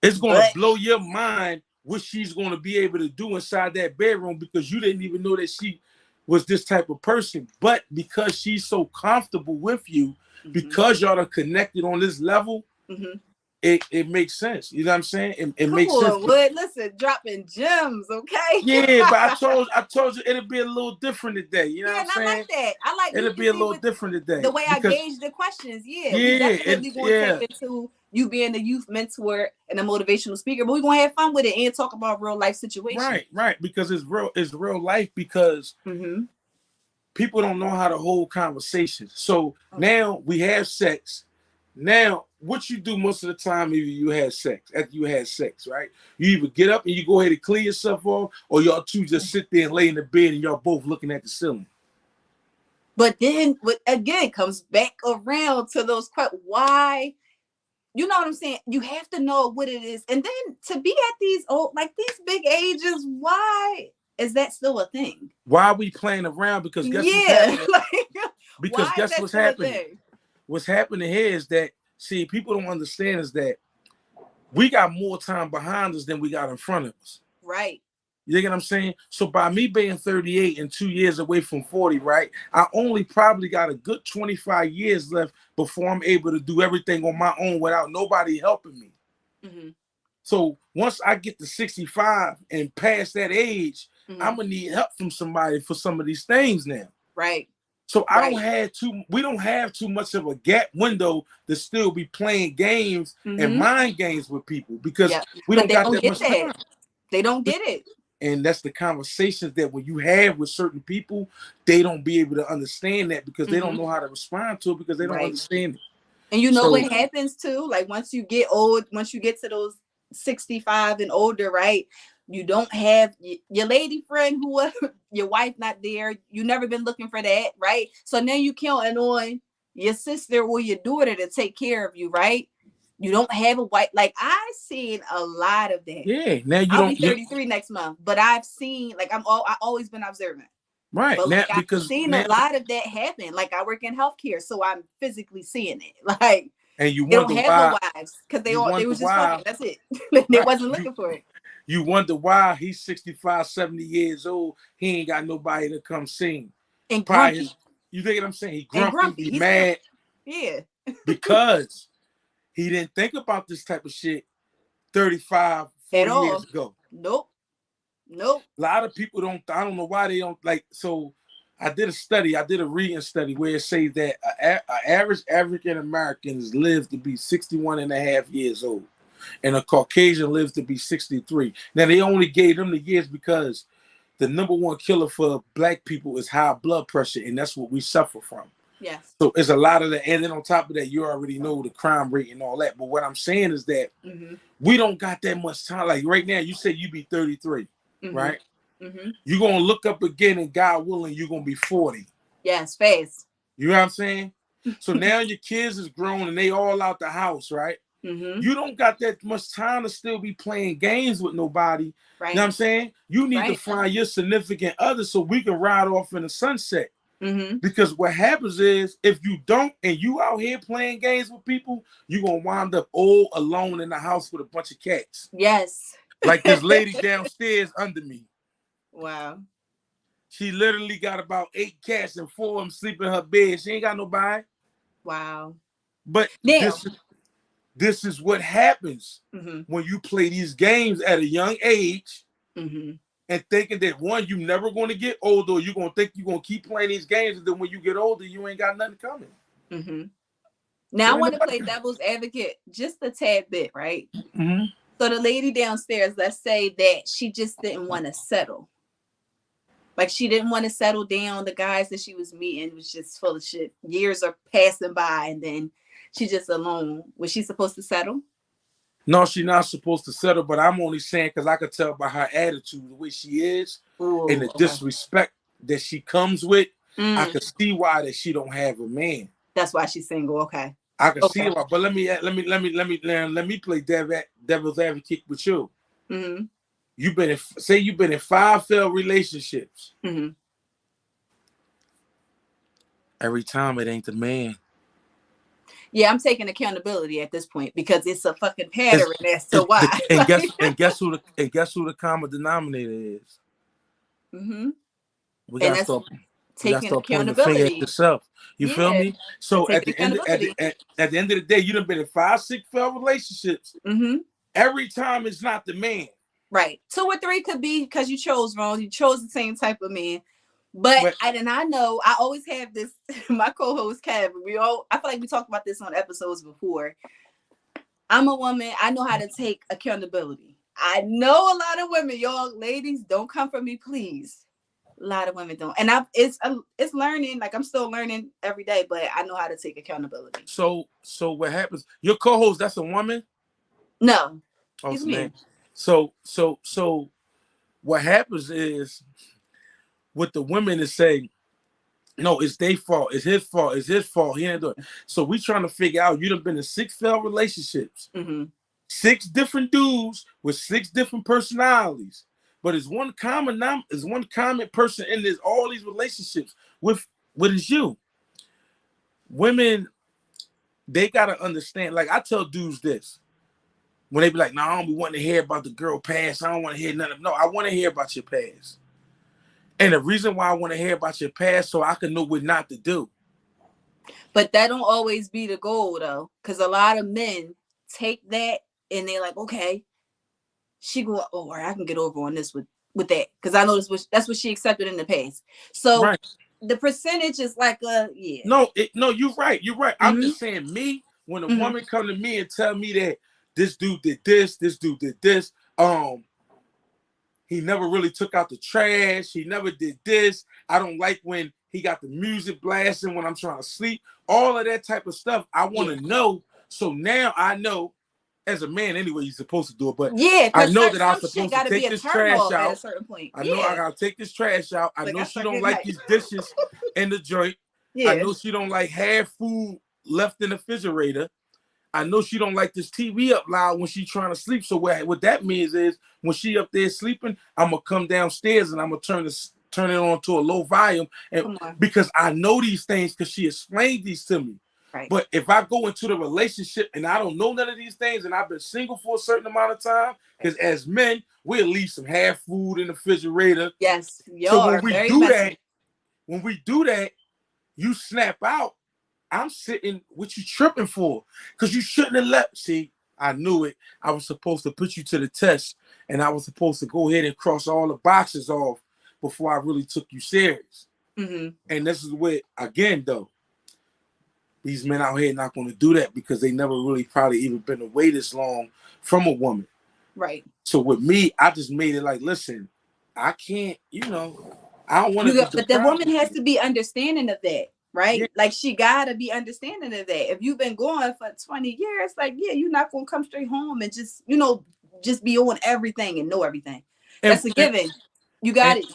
It's gonna But blow your mind what she's gonna be able to do inside that bedroom because you didn't even know that she was this type of person. But because she's so comfortable with you, hmm. because y'all are connected on this level, Hmm. it makes sense. You know what I'm saying? It Come makes sense. on, Wood. Listen, dropping gems, okay? Yeah, but I told you it'll be a little different today. You know what Yeah, I'm and I like saying? that. I like It'll you be a see little with different the today way I because gauge the questions. Yeah, we definitely going to tap yeah, into you being a youth mentor and a motivational speaker, but we're going to have fun with it and talk about real life situations. right, because it's real life because Mm-hmm. people don't know how to hold conversations. So Okay. now we have sex. Now, what you do most of the time after you had sex, right? You either get up and you go ahead and clean yourself off, or y'all two just sit there and lay in the bed and y'all both looking at the ceiling. But then, again, comes back around to those questions. Why? You know what I'm saying? You have to know what it is. And then to be at these old, like these big ages, why is that still a thing? Why are we playing around? Because guess what's Yeah. happening? Like, Because why is guess that what's still a happening? thing? What's happening here is that see, people don't understand is that we got more time behind us than we got in front of us. Right. You get what I'm saying? So by me being 38 and 2 years away from 40, right? I only probably got a good 25 years left before I'm able to do everything on my own without nobody helping me. Hmm. So once I get to 65 and past that age, Mm-hmm. I'm gonna need help from somebody for some of these things now. Right. So Right. we don't have too much of a gap window to still be playing games and Mm-hmm. mind games with people because Yep. we But don't they got don't that get much that. time. They don't get it. And that's the conversations that when you have with certain people, they don't be able to understand that because they don't Mm-hmm. know how to respond to it because they don't Right. understand it. And you know So what happens too? Like once you get old, once you get to those 65 and older, right? You don't have your lady friend who was your wife not there. You never been looking for that, right? So now you counting on your sister or your daughter to take care of you, right? You don't have a wife. Like I seen a lot of that. yeah, now you I'll be don't you 33 next month, but I've seen like I always been observant. right But now like I've because seen a now lot of that happen. Like I work in healthcare, so I'm physically seeing it. Like and you they don't wonder have no why wives because you they wonder was just fucking. why That's it. They right wasn't looking for it. you wonder why he's 65, 70 years old. He ain't got nobody to come sing. And Probably his, grumpy. you think what I'm saying? He And grumpy, grumpy. he He's grumpy. mad Yeah. because he didn't think about this type of shit 35, At 40 years all. ago. Nope. Nope. A lot of people don't, I don't know why they don't like. So I did a reading study where it says that an average African Americans live to be 61 and a half years old, and a Caucasian lives to be 63. Now, they only gave them the years because the number one killer for black people is high blood pressure, and that's what we suffer from. Yes. So it's a lot of that. And then on top of that, you already know the crime rate and all that. But what I'm saying is that Mm-hmm. we don't got that much time. Like right now, you said you be 33, Mm-hmm. right? Mm-hmm. You're gonna look up again, and God willing, you're gonna be 40. Yes. Fast. You know what I'm saying? So now your kids is grown and they all out the house, right? Mm-hmm. You don't got that much time to still be playing games with nobody. You know what I'm Right. saying? You need to Right. find your significant other so we can ride off in the sunset. Mm-hmm. Because what happens is if you don't and you out here playing games with people, you're gonna wind up all alone in the house with a bunch of cats. Yes. Like this lady downstairs under me. Wow. She literally got about 8 cats and 4 of them sleep in her bed. She ain't got nobody. Wow. But Now. this is what happens Mm-hmm. when you play these games at a young age Mm-hmm. and thinking that one, you're never going to get older, or you're going to think you're going to keep playing these games, and then when you get older, you ain't got nothing coming. Mm-hmm. Now So I ain't want to nobody. play devil's advocate just a tad bit, right? Mm-hmm. So the lady downstairs, let's say that she just didn't want to settle. Like she didn't want to settle down. The guys that she was meeting was just full of shit. Years are passing by and then she's just alone. Was she supposed to settle? No, she's not supposed to settle, but I'm only saying because I could tell by her attitude, the way she is, and Ooh, the okay. disrespect that she comes with. I Mm, could see why that she don't have a man. that's why she's single. Okay. I can see Okay. why, but let me play devil's advocate with you. Mm-hmm. You've been in 5 failed relationships. Mm-hmm. Every time it ain't the man. Yeah, I'm taking accountability at this point because it's a fucking It's, pattern as to why. Like, and guess who the common denominator is? mm-hmm. We And gotta that's stop. We gotta taking start pointing the finger at accountability. yourself. You feel Yeah. me? So at Taking the end accountability. at the end of the day, you done been in 5, 6 failed relationships. Mm-hmm. Every time it's not the man. Right. 2 or 3 could be because you chose wrong. You chose the same type of man. But But I know I always have this. My co-host Kev. I feel like we talked about this on episodes before. I'm a woman. I know how to take accountability. I know a lot of women, y'all ladies, don't come for me, please. A lot of women don't, and it's learning. Like I'm still learning every day, but I know how to take accountability. so what happens? Your co-host, that's a woman? No, Oh, he's it's a me. man. So what happens is with the women is saying, no, it's their fault. It's his fault. It's his fault. He ain't doing it. So we trying to figure out. You done been in 6 failed relationships, Mm-hmm. 6 different dudes with 6 different personalities, but it's one common person in this all these relationships with what is you. Women, they gotta understand. Like I tell dudes this when they be like, "No, I don't be wanting to hear about the girl past. I don't want to hear nothing." No, I want to hear about your past, and the reason why I want to hear about your past so I can know what not to do. But that don't always be the goal though, because a lot of men take that and they're like, okay, she go, oh, I can get over on this with with that because I know that's what she accepted in the past. So Right. the percentage is like a yeah. No, you're right. You're right. I'm Mm-hmm. just saying, me, when a Mm-hmm. woman come to me and tell me that this dude did this dude did this, he never really took out the trash. He never did this. I don't like when he got the music blasting when I'm trying to sleep. All of that type of stuff, I want Yeah. to know. So now I know, as a man, anyway, you're supposed to do it. But Yeah, I because know that I'm some shit supposed to got to be take a this turn trash off at a out. certain point. I know I Yeah. gotta take this trash out. I Like know I she suck don't at like night. these dishes in the joint. I Yeah. know she don't like half food left in the refrigerator. I know she don't like this TV up loud when she trying to sleep. So what that means is when she up there sleeping, I'm gonna come downstairs and I'm gonna turn it on to a low volume, and Come on. because I know these things because she explained these to me. Right. But if I go into the relationship and I don't know none of these things and I've been single for a certain amount of time, Right. because as men, we'll leave some half food in the refrigerator. Yes, So y'all are very when we do that, you snap out. I'm sitting, what you tripping for? Because you shouldn't have left. See, I knew it. I was supposed to put you to the test, and I was supposed to go ahead and cross all the boxes off before I really took you serious. Mm-hmm. And this is where, again, though, these men out here not going to do that because they never really probably even been away this long from a woman. Right. So with me, I just made it like, listen, I can't, I don't want to You be got, but the deprived woman of has you. to be understanding of that, Yeah, right? Like she gotta be understanding of that. If you've been going for 20 years, like yeah, you're not gonna come straight home and just just be on everything and know everything. and That's a and given. You got and,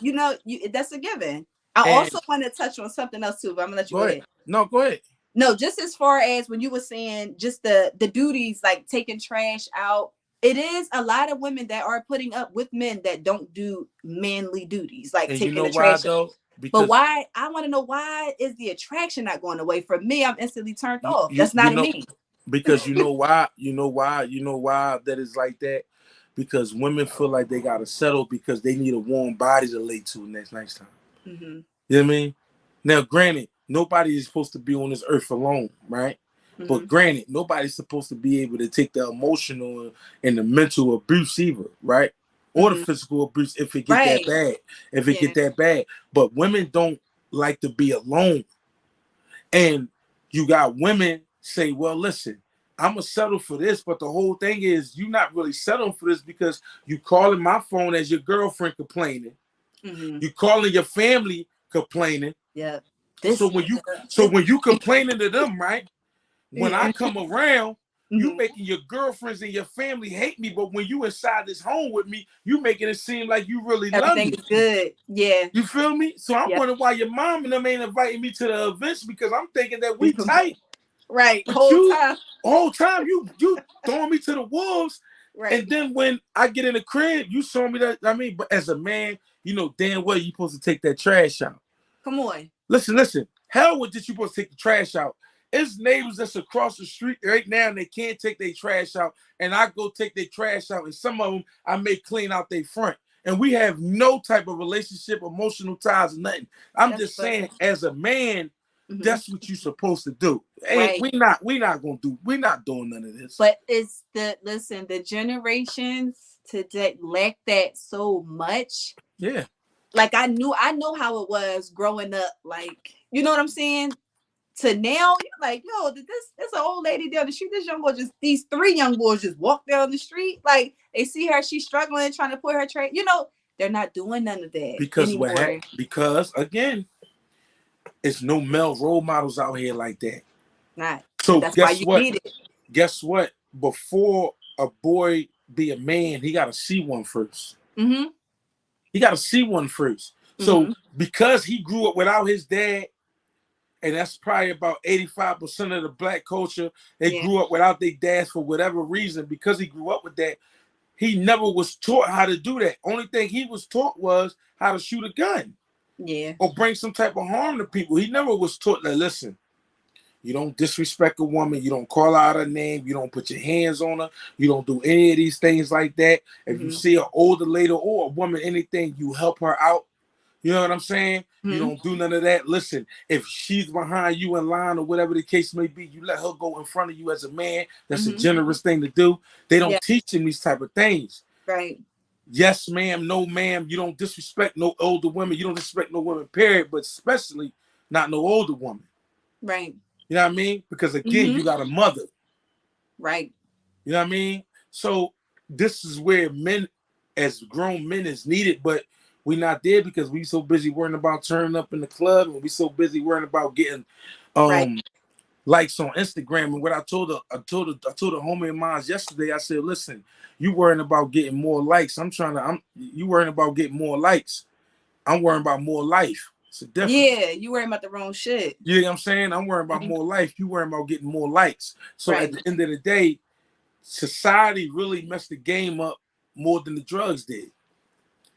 it. That's a given. I and also want to touch on something else too, but I'm gonna let you go go ahead. ahead. No, go ahead. No, just as far as when you were saying just the duties like taking trash out, it is a lot of women that are putting up with men that don't do manly duties, like And you taking know the why trash out. though? But Because why? I want to know why is the attraction not going away? For me, I'm instantly turned you off. you That's you not know me. because you know why that is like that. Because women feel like they gotta settle because they need a warm body to lay to next time. Mm-hmm. You know what I mean? Now, granted, nobody is supposed to be on this earth alone, right? Mm-hmm. But granted, nobody's supposed to be able to take the emotional and the mental abuse either, right? Or the Mm-hmm. physical abuse if it get that Right. bad. If it Yeah. get that bad. But women don't like to be alone. And you got women say, well, listen, I'm gonna settle for this, but the whole thing is you not really settling for this because you calling my phone as your girlfriend complaining. Mm-hmm. You calling your family complaining. Yeah. So This. when you complaining to them, right? When I Yeah. come around, you Mm-hmm. making your girlfriends and your family hate me, but when you inside this home with me, you making it seem like you really love Everything me. is good. Yeah. You feel me? So I'm Yeah. wondering why your mom and them ain't inviting me to the events because I'm thinking that we tight. Right. But Whole you, time. the whole time, you throwing me to the wolves. Right. And then when I get in the crib, you saw me that. I mean, but as a man, you know damn well you supposed to take that trash out. Come on. Listen. Hell with this, you supposed to take the trash out. It's neighbors that's across the street right now and they can't take their trash out. And I go take their trash out, and some of them I may clean out their front. And we have no type of relationship, emotional ties, or nothing. I'm That's just saying, funny. as a man, Mm-hmm. that's what you're supposed to do. Hey, Right. we're not doing none of this. But it's the generations today lack that so much. Yeah. Like I know how it was growing up. Like you know what I'm saying. To now, you're like, yo, this an old lady down the street. This young boy these three young boys just walk down the street. Like they see her, she's struggling, trying to put her trade. They're not doing none of that Because anymore. because again, it's no male role models out here like that. Not. So That's why you need it. guess what? Before a boy be a man, he got to see one first. Mm-hmm. He got to see one first. So Mm-hmm. because he grew up without his dad, and that's probably about 85% of the black culture, they Yeah. grew up without their dads for whatever reason. Because he grew up with that, he never was taught how to do that. Only thing he was taught was how to shoot a gun Yeah. or bring some type of harm to people. He never was taught that, listen, you don't disrespect a woman. You don't call out her name. You don't put your hands on her. You don't do any of these things like that. If you Mm-hmm. see an older lady or a woman, anything, you help her out. You know what I'm saying? You Mm-hmm. don't do none of that. Listen, if she's behind you in line or whatever the case may be, you let her go in front of you as a man. That's a Mm-hmm. generous thing to do. They Yeah. don't teach him these type of things. Right. Yes, ma'am, no, ma'am. You don't disrespect no older women. You don't disrespect no women, period. But especially not no older woman. Right. You know what I mean? Because again, Mm-hmm. you got a mother. Right. You know what I mean? So this is where men, as grown men, is needed, but we not there because we so busy worrying about turning up in the club, and we so busy worrying about getting Right. um likes on Instagram. And what I told a homie of mine yesterday. I said, listen, you worrying about getting more likes. I'm you worrying about getting more likes. I'm worrying about more life. It's a difference. Yeah, you worrying about the wrong shit. You know what I'm saying? I'm worrying about Mhm. more life. You worrying about getting more likes. So at Right. the end of the day, society really messed the game up more than the drugs did.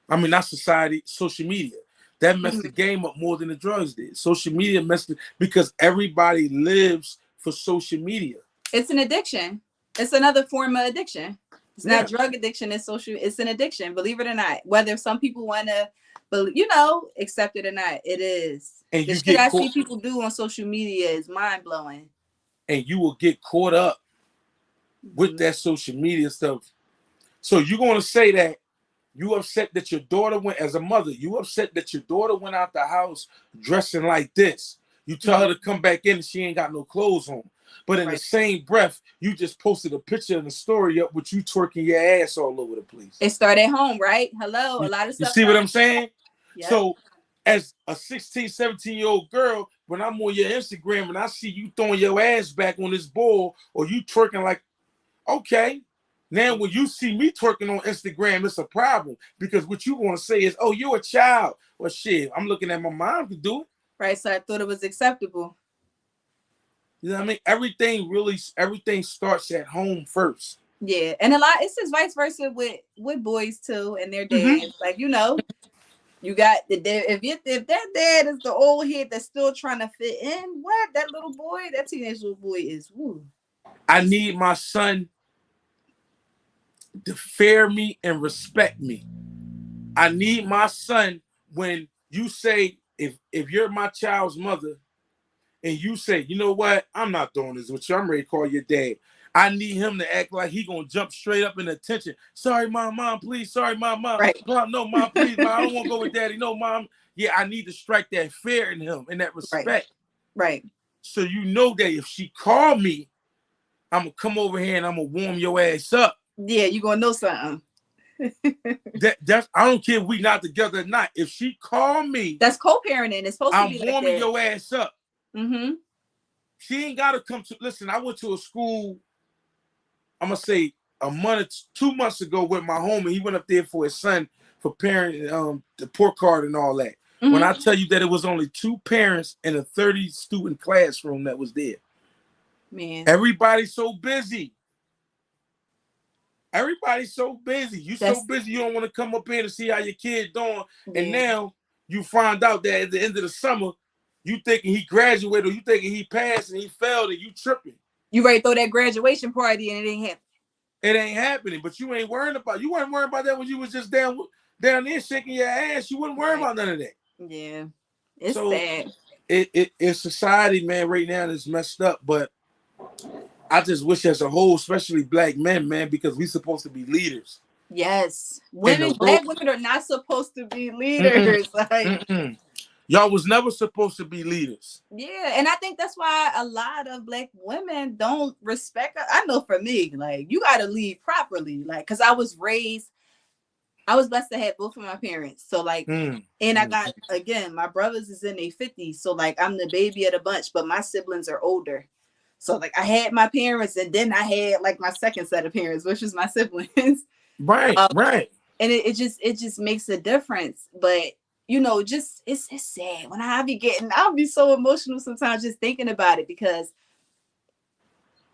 I mean, not society, social media. That messed the Mhm. game up more than the drugs did. Social media messed it because everybody lives for social media. It's an addiction. It's another form of addiction. It's not Yeah. drug addiction. It's social. It's an addiction. Believe it or not. Whether some people want to, but you know, accept it or not, it is. And The you shit get I caught see people do on social media is mind blowing. and you will get caught up with Mm-hmm. that social media stuff. So you're gonna say that you upset that your daughter went as a mother, you upset that your daughter went out the house dressing like this. You tell Mm-hmm. her to come back in and she ain't got no clothes on. But in the Right. same breath, you just posted a picture and a story up with you twerking your ass all over the place. It started at home, right? Hello. A You, lot of you stuff see what started. I'm saying? Yep. So as a 16, 17-year-old girl, when I'm on your Instagram and I see you throwing your ass back on this ball or you twerking like, okay. Now, when you see me twerking on Instagram, it's a problem because what you want to say is, "Oh, you're a child." Well, shit, I'm looking at my mom to do it. Right. So I thought it was acceptable. You know what I mean? Everything starts at home first. Yeah, and a lot. It's just vice versa with boys too and their Mm-hmm. dads. Like you know, you got the dad. If that dad is the old head that's still trying to fit in, what that little boy, that teenage little boy is. Woo. I need my son to fear me and respect me. I need my son when you say, if you're my child's mother, and you say, you know what, I'm not doing this with you. I'm ready to call your dad. I need him to act like he gonna jump straight up in attention. Sorry, mom, please. Sorry, Right, mom, no, mom, please, mom. I don't want to go with daddy. No, mom. Yeah, I need to strike that fear in him and that right, respect. right. So you know that if she call me, I'm gonna come over here and I'm gonna warm your ass up. Yeah, you gonna know something. That's I don't care if we not together or not. If she call me, That's co-parenting. It's supposed to I'm be like warming that. your ass up. Mm-hmm. She ain't gotta come to listen. I went to a school I'm gonna say a month, 2 months ago with my homie. He went up there for his son for parent the report card and all that. When I Mm-hmm. tell you that it was only two parents in a 30 student classroom that was there. Man, Everybody's so busy. Everybody's so busy. You so that's busy you don't want to come up here to see how your kid doing. And yeah. now you find out that at the end of the summer, you thinking he graduated or you thinking he passed and he failed and you tripping. You ready to throw that graduation party and it ain't happening. It ain't happening, but you ain't worrying about. You weren't worrying about that when you was just down there shaking your ass. You wouldn't worry Right. about none of that. Yeah. It's So sad. in society, man, right now it's messed up. But I just wish as a whole, especially black men, man, because we supposed to be leaders. Yes. And Women, the road, black women are not supposed to be mm-mm, leaders. Like mm-mm. Y'all was never supposed to be leaders. yeah, and I think that's why a lot of black women don't respect. I know for me, like you got to lead properly, like because I was blessed to have both of my parents. So like, Mm, and I mm. got again, my brothers is in their 50s, so like I'm the baby of the bunch, but my siblings are older. So like I had my parents, and then I had like my second set of parents, which is my siblings. Right, right. And it just makes a difference. But you know, just it's sad when I'll be so emotional sometimes just thinking about it because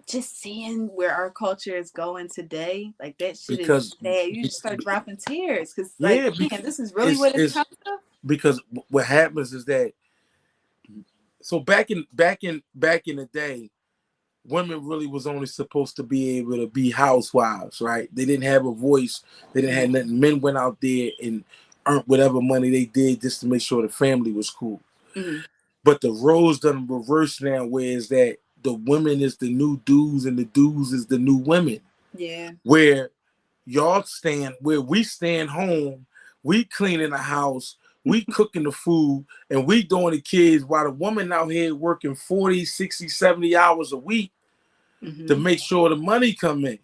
just seeing where our culture is going today, like that shit is Because sad. You just start dropping tears because like, yeah, man, this is really it's what it's it's come to. because what happens is that so back in the day, women really was only supposed to be able to be housewives, right? They didn't have a voice. They didn't have nothing. Men went out there and earned whatever money they did just to make sure the family was cool. Mm-hmm. But the roles done reversed now, where is that the women is the new dudes and the dudes is the new women. Yeah. Where y'all stand where we stand home, we cleaning the house, we cooking the food, and we doing the kids while the woman out here working 40, 60, 70 hours a week to make sure the money come in.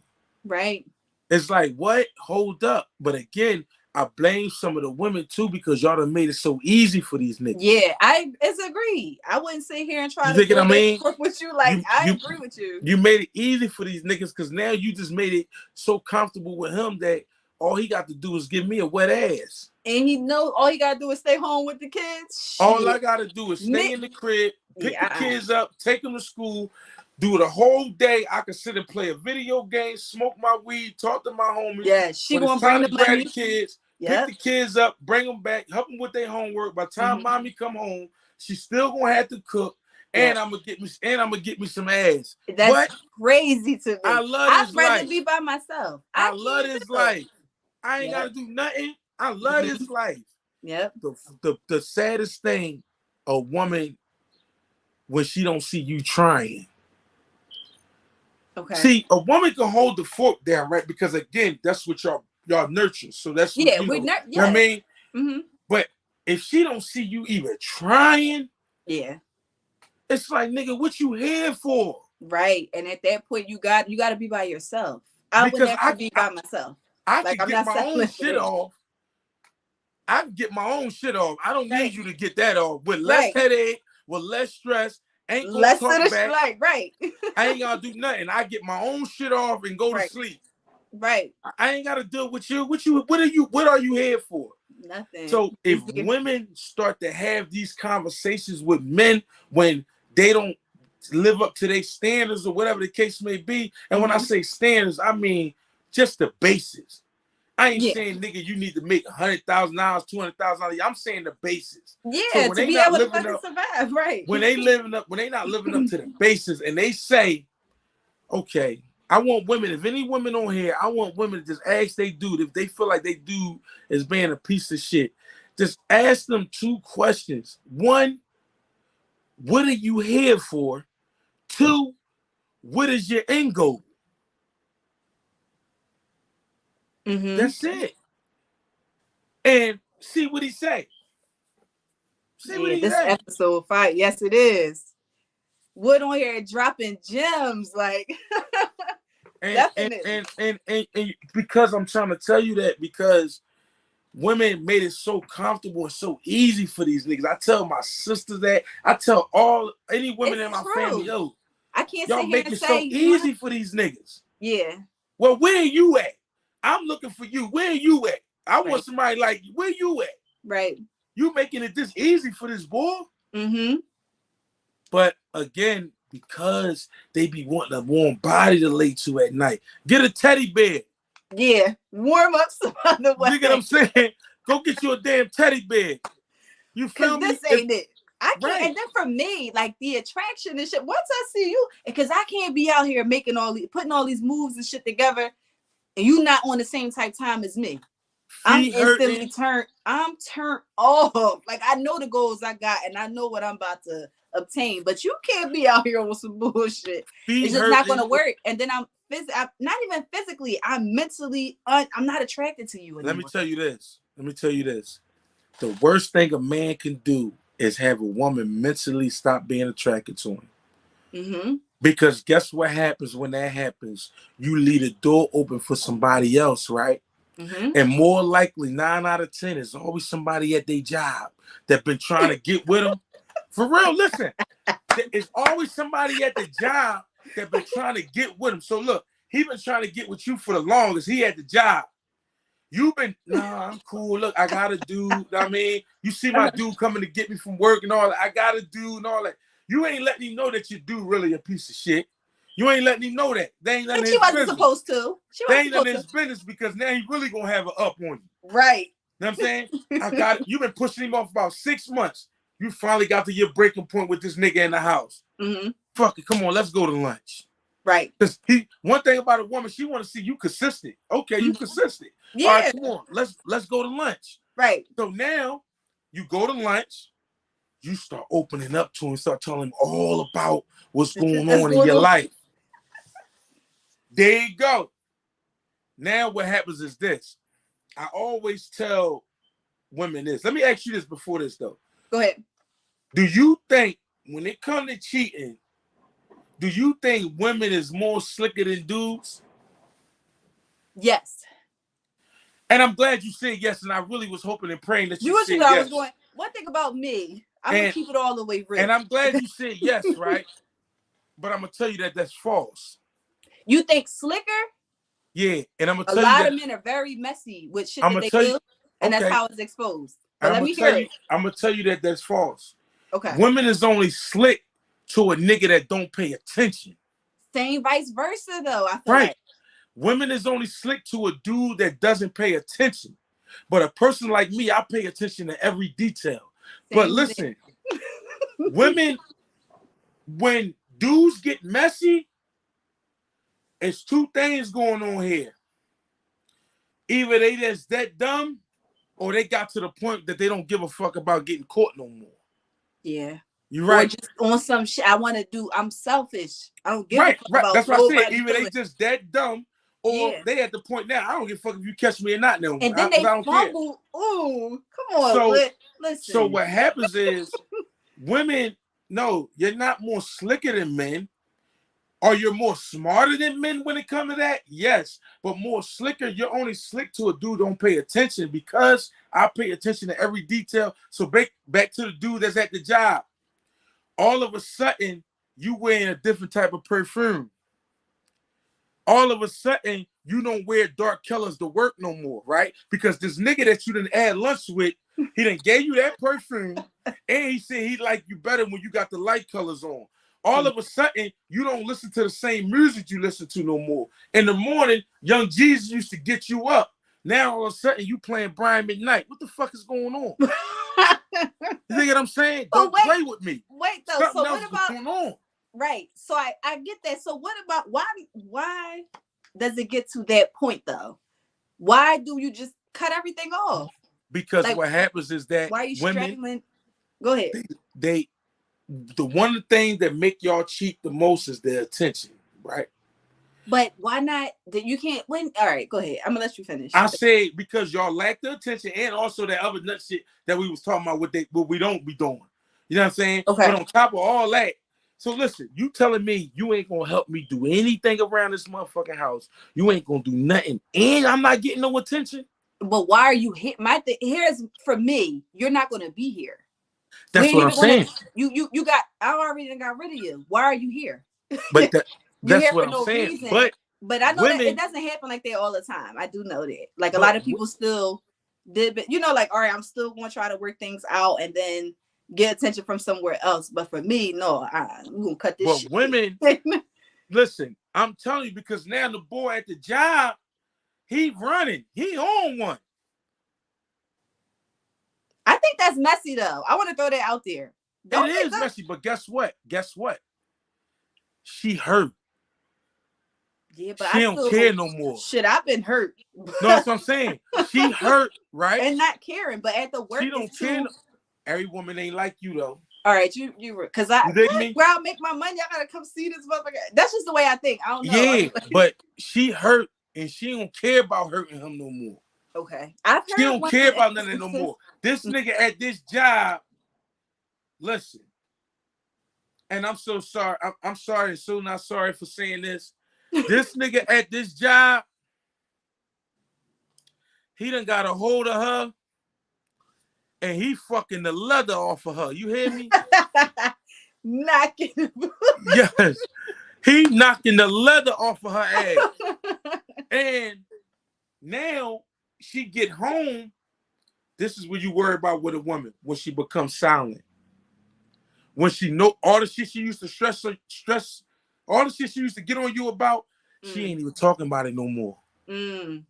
Right. It's like, what? Hold up. But again, I blame some of the women too because y'all done made it so easy for these niggas. Yeah, it's agreed. I wouldn't sit here and try You to think what go I back mean? and forth with you. Like, I agree with you. You made it easy for these niggas because now you just made it so comfortable with him that all he got to do is give me a wet ass. And he knows all he got to do is stay home with the kids. All I got to do is stay in the crib, pick the kids up, take them to school, do the whole day. I can sit and play a video game, smoke my weed, talk to my homies. Yeah, she when gonna it's time bring to the grab money. the kids, Yep. pick the kids up, bring them back, help them with their homework. By the time mommy come home, she's still gonna have to cook, and I'm gonna get me some ass. That's crazy to me. I love this I'd rather life. be by myself. I love this life. I ain't gotta do nothing. I love this life. Yep. The saddest thing, a woman when she don't see you trying. Okay. See, a woman can hold the fork down, right? Because again, that's what y'all nurture. So that's what, you know what I mean. But if she don't see you even trying, it's like, nigga, what you here for? Right. And at that point, you got to be by yourself. I would have to be by myself. I can get my own shit off. I can get my own shit off. I don't need you to get that off with less headache, with less stress. Ain't gonna talk back. Right. I ain't gotta do nothing. I get my own shit off and go to sleep. Right. I ain't gotta deal with you. What are you here for? Nothing. So if women start to have these conversations with men when they don't live up to their standards or whatever the case may be, and when I say standards, I mean just the basics. I ain't saying, nigga, you need to make $100,000, $200,000. I'm saying the basics. Yeah, so to be able to fucking survive, right? When they not living up to the basics, and they say, okay, I want women. If any women on here, I want women to just ask they dude if they feel like they dude is being a piece of shit. Just ask them 2 questions. 1, what are you here for? 2, what is your end goal? That's it. And see what he say. This episode 5, yes, it is. Wood on here dropping gems, like definitely. And because I'm trying to tell you that because women made it so comfortable and so easy for these niggas. I tell my sisters that. I tell any women in my family, yo, I can't y'all make it so easy for these niggas. Yeah. Well, where are you at? I'm looking for you. Where are you at? I want somebody like you. Where you at? Right. You making it this easy for this boy? But again, because they be wanting a warm body to lay to at night, get a teddy bear. Yeah, warm up some other way. You get what I'm saying? Go get you a damn teddy bear. You feel me? This ain't it. I can't. And then for me, like the attraction and shit. Once I see you, because I can't be out here putting all these moves and shit together, and you not on the same type time as me. I'm instantly turned. I'm turned off. Like I know the goals I got, and I know what I'm about to obtain. But you can't be out here with some bullshit. It's just not going to work. And then I'm not even physically. I'm mentally. I'm not attracted to you anymore. Let me tell you this. The worst thing a man can do is have a woman mentally stop being attracted to him. Because guess what happens when that happens? You leave the door open for somebody else, right? And more likely, 9 out of 10 is always somebody at their job that been trying to get with them. For real, listen. It's always somebody at the job that been trying to get with him. So look, he been trying to get with you for the longest. He at the job. You've been, nah, I'm cool. Look, I got a dude. I mean, you see my dude coming to get me from work and all that. I got a dude and all that. You ain't letting him know that your dude really a piece of shit. You ain't letting him know that. They ain't letting his business. She wasn't supposed to. They ain't letting his business because now he really gonna have an up on you. Right. You know what I'm saying? I got it. You've been pushing him off about 6 months. You finally got to your breaking point with this nigga in the house. Fuck it. Come on, let's go to lunch. Right. One thing about a woman, she want to see you consistent. Okay, you consistent. Yeah. All right, come on. Let's go to lunch. Right. So now you go to lunch. You start opening up to him, start telling him all about what's going on in your life. There you go. Now what happens is this. I always tell women this. Let me ask you this before this though. Go ahead. Do you think when it comes to cheating, do you think women is more slicker than dudes? Yes. And I'm glad you said yes, and I really was hoping and praying that you You said know I was yes. going. One thing about me, I'm gonna And keep it all the way real. and I'm glad you said yes, right? But I'm gonna tell you that that's false. You think slicker? Yeah, and I'm gonna A tell you lot that of men are very messy with shit I'm that gonna they tell you. do, and that's Okay, how it's exposed. But let me hear it. I'm gonna tell you that that's false. Okay. Women is only slick to a nigga that don't pay attention. Same vice versa though. I feel Right. like Women is only slick to a dude that doesn't pay attention. But a person like me, I pay attention to every detail. But same thing. listen, women, when dudes get messy, it's two things going on here. Either they just that dumb, or they got to the point that they don't give a fuck about getting caught no more. Yeah. You Or right. just on some shit I want to do. I'm selfish. I don't give a Right, fuck right. about That's what I said. nobody Either they feeling. just that dumb, or Yeah. they at the point now. I don't give a fuck if you catch me or not now, And then because they I don't care. fumble. Ooh, come on, So, so listen. what happens is women. No, you're not more slicker than men. Are you more smarter than men when it comes to that? Yes, but more slicker. You're only slick to a dude don't pay attention because I pay attention to every detail. So back to the dude that's at the job. All of a sudden, you wearing a different type of perfume. All of a sudden, you don't wear dark colors to work no more, right? Because this nigga that you done had lunch with, he done gave you that perfume, and he said he liked you better when you got the light colors on. All of a sudden, you don't listen to the same music you listen to no more. In the morning, Young Jesus used to get you up. Now all of a sudden, you playing Brian McKnight. What the fuck is going on? You think what I'm saying? But Don't play with me. wait though. Something So else what is about going on. right? So I get that. So what about why does it get to that point though? Why do you just cut everything off? Because Like what happens is that why are you women, straggling? Go ahead. they the one of the things that make y'all cheat the most is their attention, right? But why not? That you can't win. All right, go ahead. I'm gonna let you finish. I say because y'all lack the attention and also that other nut shit that we was talking about what we don't be doing. You know what I'm saying? Okay. But on top of all that, so listen, you telling me you ain't gonna help me do anything around this motherfucking house. You ain't gonna do nothing, and I'm not getting no attention. But why are you here? Here's for me. You're not gonna be here. We That's ain't what I'm even gonna. saying. You got. I already done got rid of you. Why are you here? But You're that's here what for I'm no saying. reason. But But I know that it women, doesn't happen like that all the time. I do know that. Like a but lot of people still did, but like, all right, I'm still going to try to work things out and then get attention from somewhere else. But for me, no, we're going to cut this but shit. women, listen, I'm telling you because now the boy at the job, he running, he on one. I think that's messy though. I want to throw that out there. It Don't think is that. messy, but guess what? Guess what? She hurt. Yeah, but She I don't care still, no more. shit, I've been hurt. No, that's what I'm saying. She hurt, right? And not caring, but at the work She is don't care. too. Every woman ain't like you though. All right, you were because You dig what? me? Where I make my money, I gotta come see this motherfucker. That's just the way I think. I don't know. I Yeah, mean, like, but she hurt and she don't care about hurting him no more. okay, I've She heard don't one care of the about nothing no instances. more. This nigga at this job, listen, and I'm so sorry. I'm sorry, so not sorry for saying this. This nigga at this job, he done got a hold of her and he fucking the leather off of her. You hear me? Knocking. Yes. He knocking the leather off of her ass. And now she get home. This is when you worry about with a woman when she becomes silent. When she know all the shit she used to stress, all the shit she used to get on you about, she ain't even talking about it no more.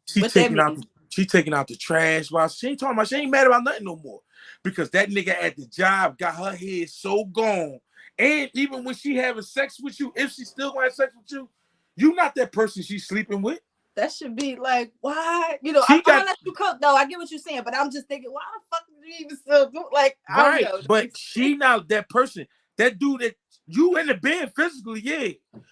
She What that taking out mean? she taking out the trash while she ain't talking about, she ain't mad about nothing no more. Because that nigga at the job got her head so gone. And even when she having sex with you, if she still gonna have sex with you, you not that person she's sleeping with. That should be like, why? She I'm gonna got let you cook though. I get what you're saying, but I'm just thinking, why the fuck did you even still do? Like, I don't right, know. but she not that person. That dude that you in the bed physically, yeah,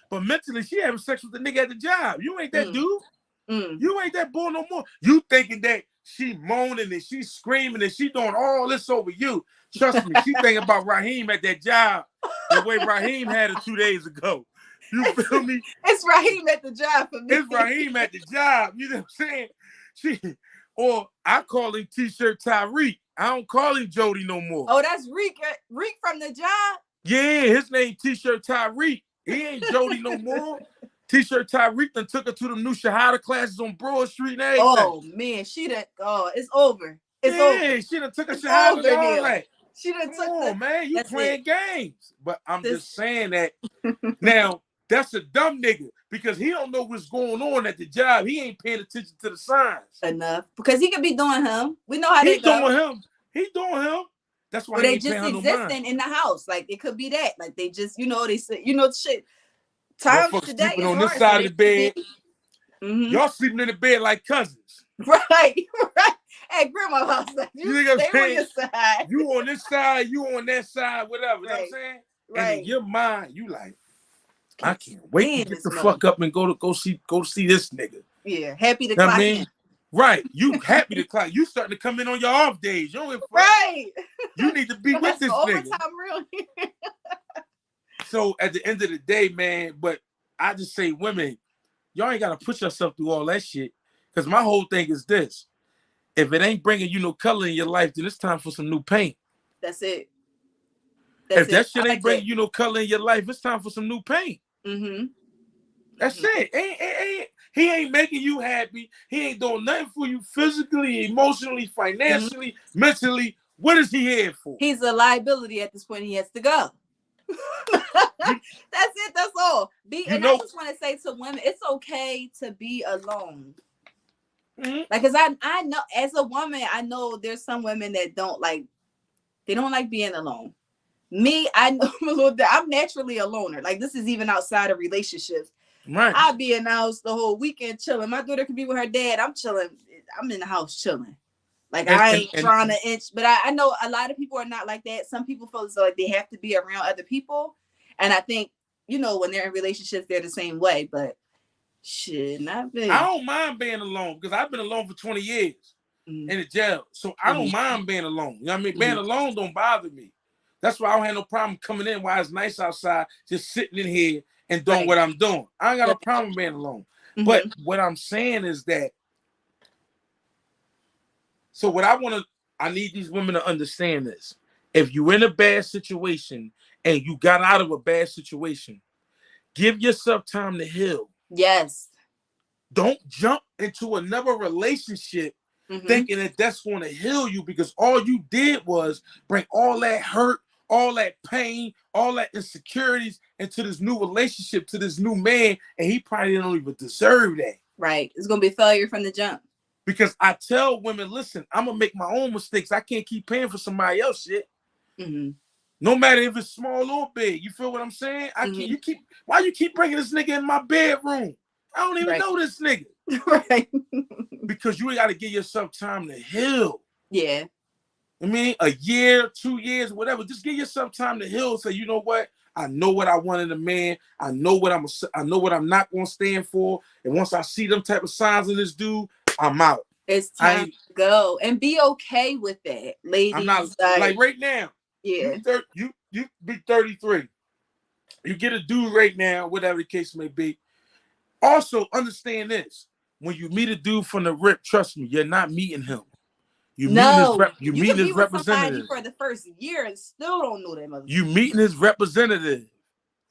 but mentally she having sex with the nigga at the job. You ain't that dude. Mm. You ain't that bull no more. You thinking that she moaning and she screaming and she doing all this over you. Trust me, she thinking about Raheem at that job the way Raheem had it 2 days ago. You feel me? It's Raheem at the job for me. It's Raheem at the job. You know what I'm saying? She, or I call him T-shirt Tyreek. I don't call him Jody no more. Oh, that's Reek. Reek from the job? Yeah, his name T-shirt Tyreek. He ain't Jody no more. T-shirt Tyreek done took her to the new Shahada classes on Broad Street and everything. Oh, man. It's over. It's over. She done took a It's Shahada over, and all Neil. that. She done Come on, man. You playing games. But I'm just saying that now, that's a dumb nigga because he don't know what's going on at the job. He ain't paying attention to the signs. Enough. Because he could be doing him. We know how they go. He doing him. That's why they just existing in the house. Like, it could be that. Like, they just, they say, shit. Times today sleeping is on hard, this side of the bed. Mm-hmm. Y'all sleeping in the bed like cousins. Right. At grandma's house. Like, you stay on your side. You on this side, you on that side, whatever. You know what I'm saying? Right. And in your mind, you like, I can't wait to get the fuck up and go see this nigga. Yeah, happy to clock in. Right. You happy to clock. You starting to come in on your off days. You don't right. You need to be with this nigga. Real. So at the end of the day, man, but I just say women, y'all ain't got to put yourself through all that shit. Because my whole thing is this. If it ain't bringing you no color in your life, then it's time for some new paint. That's it. If that shit ain't bringing you no color in your life, it's time for some new paint. Mm-hmm. That's it. He ain't making you happy. He ain't doing nothing for you physically, emotionally, financially, mentally. What is he here for? He's a liability at this point. He has to go. That's it. That's all. I just want to say to women, it's okay to be alone. Mm-hmm. Like, cause I know as a woman, I know there's some women that don't like being alone. Me, I know I'm naturally a loner. Like, this is even outside of relationships. Right. I'll be in the house the whole weekend chilling. My daughter could be with her dad. I'm chilling. I'm in the house chilling. Like, I ain't trying to inch. But I know a lot of people are not like that. Some people feel as though like they have to be around other people. And I think, when they're in relationships, they're the same way. But shit, not big. I don't mind being alone because I've been alone for 20 years in the jail. So I don't mind being alone. You know what I mean? Being alone don't bother me. That's why I don't have no problem coming in while it's nice outside, just sitting in here and doing what I'm doing. I ain't got no problem being alone. Mm-hmm. But what I'm saying is that, so what I need these women to understand this. If you're in a bad situation and you got out of a bad situation, give yourself time to heal. Yes. Don't jump into another relationship thinking that that's going to heal you because all you did was bring all that hurt, all that pain, all that insecurities into this new relationship to this new man, and he probably don't even deserve that. Right. It's going to be failure from the jump. Because I tell women, listen, I'm going to make my own mistakes. I can't keep paying for somebody else shit. Mm-hmm. No matter if it's small or big. You feel what I'm saying? Why you keep bringing this nigga in my bedroom? I don't even know this nigga. Right. Because you got to give yourself time to heal. Yeah. I mean, a year, 2 years, whatever. Just give yourself time to heal. Say, you know what? I know what I want in a man. I know what I'm not going to stand for. And once I see them type of signs in this dude, I'm out. It's time to go and be okay with that, ladies. I'm not like right now. Yeah. You be 33. You get a dude right now, whatever the case may be. Also, understand this. When you meet a dude from the rip, trust me, you're not meeting him. You meeting his representative for the first year and still don't know that motherfucker. You meeting his representative.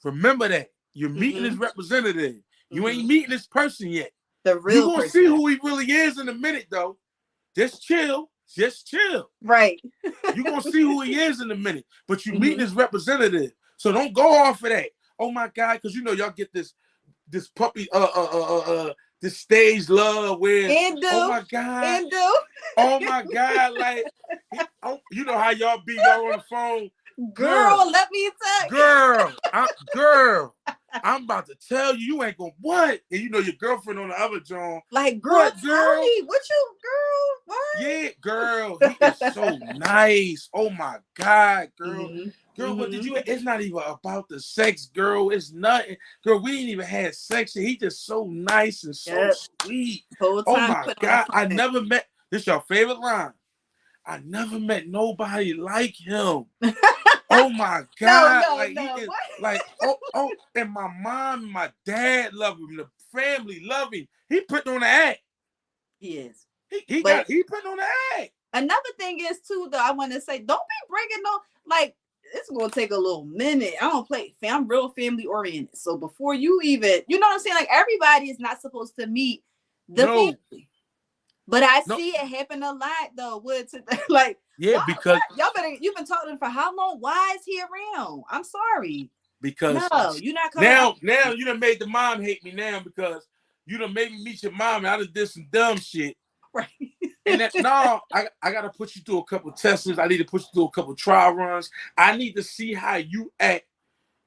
Remember that. You're meeting his representative. You ain't meeting this person yet. The real You're gonna see who he really is in a minute, though. Just chill. Right. You're gonna see who he is in a minute. But you meeting his representative. So don't go off of that. Oh my God, because y'all get this puppy this stage love where oh my God. Oh my God, like you know how y'all be y'all on the phone. Girl, let me tell you. Girl. I'm about to tell you, you ain't gonna what? And you know your girlfriend on the other John. Like, girl, What, tell girl? me what you, girl, Yeah, girl. He is what? so nice. Oh my God, girl. Mm-hmm. Girl, what did Mm-hmm. you? It's not even about the sex, girl. It's nothing. Girl, we ain't even had sex yet. He just so nice and so Yep. sweet. Whole Oh time my put on a God. I front. never met this your favorite line. I never met nobody like him. Oh my No, God. no, Like he no. is What? like, oh, and my mom and my dad love him. The family love him. He put on the act. He is. But He put on the act. another thing is too, though, I want to say, don't be bringing no, like, it's gonna take a little minute. I don't play. I'm real family oriented. So before you even, you know what I'm saying? Like, everybody is not supposed to meet the No, family. But I no, see it happen a lot though. With like, yeah, why? because Y'all better. You've been talking to him for how long? Why is he around? I'm sorry. because No, you're not coming around. now you done made the mom hate me now because you done made me meet your mom and I done did some dumb shit. Right. And that no, I gotta put you through a couple tests. I need to put you through a couple trial runs. I need to see how you act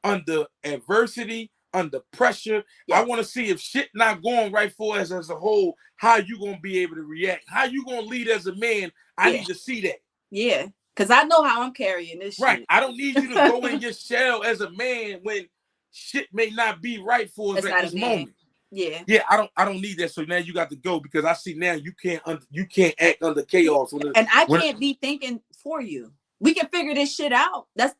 under adversity, under pressure. I Yes. want to see if shit not going right for us as a whole, how you gonna be able to react, how you gonna lead as a man. I Yeah. need to see that. Yeah. Cause I know how I'm carrying this Right. shit. I don't need you to go in your shell as a man when shit may not be right for us It's at not a this man. moment. Yeah. Yeah, I don't need that. So now you got to go because I see now you can't act under Yeah. chaos And I when can't be thinking for you. We can figure this shit out. That's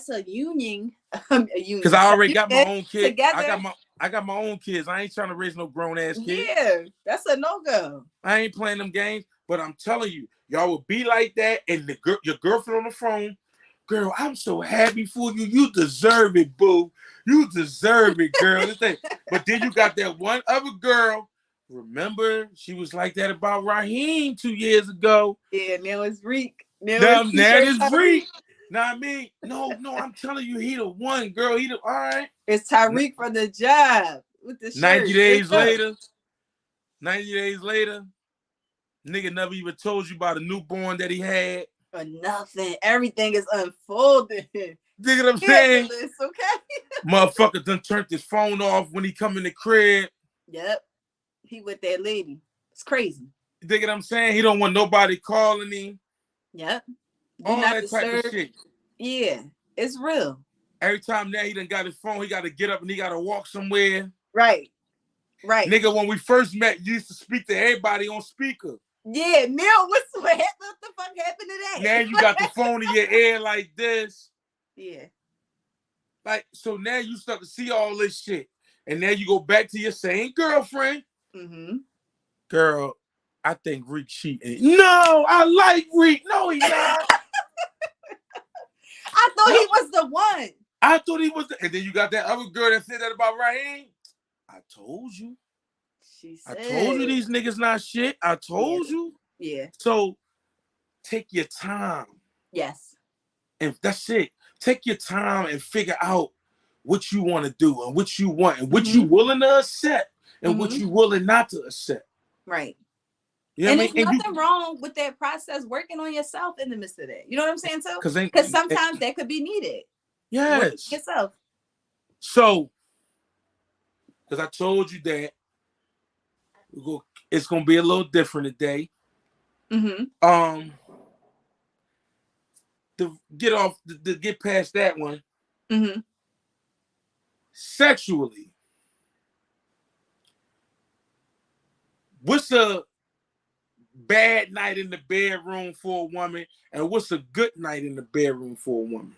a union. A because union. I A already got my union own kid. together. I got my own kids. I ain't trying to raise no grown ass kid. Yeah. That's a no go. I ain't playing them games. But I'm telling you, y'all will be like that, and your girlfriend on the phone. Girl, I'm so happy for you. You deserve it, boo. You deserve it, girl. This thing. But then you got that one other girl. Remember, she was like that about Raheem 2 years ago. Yeah, now it's Reek. Now it's Now T-shirt this Tyreek. freak. Now I mean, no, I'm telling you, he the one, girl. He the all right. It's Tyreek for the job with the 90 shirt. Let's days go. later, 90 days later, nigga never even told you about a newborn that he had. For nothing. Everything is unfolding. Dig what I'm saying? Scandalous, okay? Motherfucker done turned his phone off when he come in the crib. Yep. He with that lady. It's crazy. Dig what I'm saying? He don't want nobody calling him. Yep. Do All not that type of disturb. shit. Yeah. It's real. Every time now he done got his phone, he got to get up and he got to walk somewhere. Right. Right. Nigga, when we first met, you used to speak to everybody on speaker. Yeah, Neil, what the fuck happened to that? Now you got the phone in your ear like this. Yeah. Like, so now you start to see all this shit. And now you go back to your same girlfriend. Mm-hmm. Girl, I think Reek cheating. No, I like Reek. No, he not. I thought No, he was the one. I thought he was. And then you got that other girl that said that about Raheem. I told you. She said. I told you these niggas not shit. I told you. Yeah. So take your time. Yes. And that's it. Take your time and figure out what you want to do and what you want and what you willing to accept and what you willing not to accept. Right. You know And what I there's mean? nothing wrong with that process, working on yourself in the midst of that. You know what I'm saying, too? Because sometimes that could be needed. yes. Yourself. So, because I told you that it's gonna be a little different today. Mm-hmm. To get past that one. Mm-hmm. Sexually, what's a bad night in the bedroom for a woman, and what's a good night in the bedroom for a woman?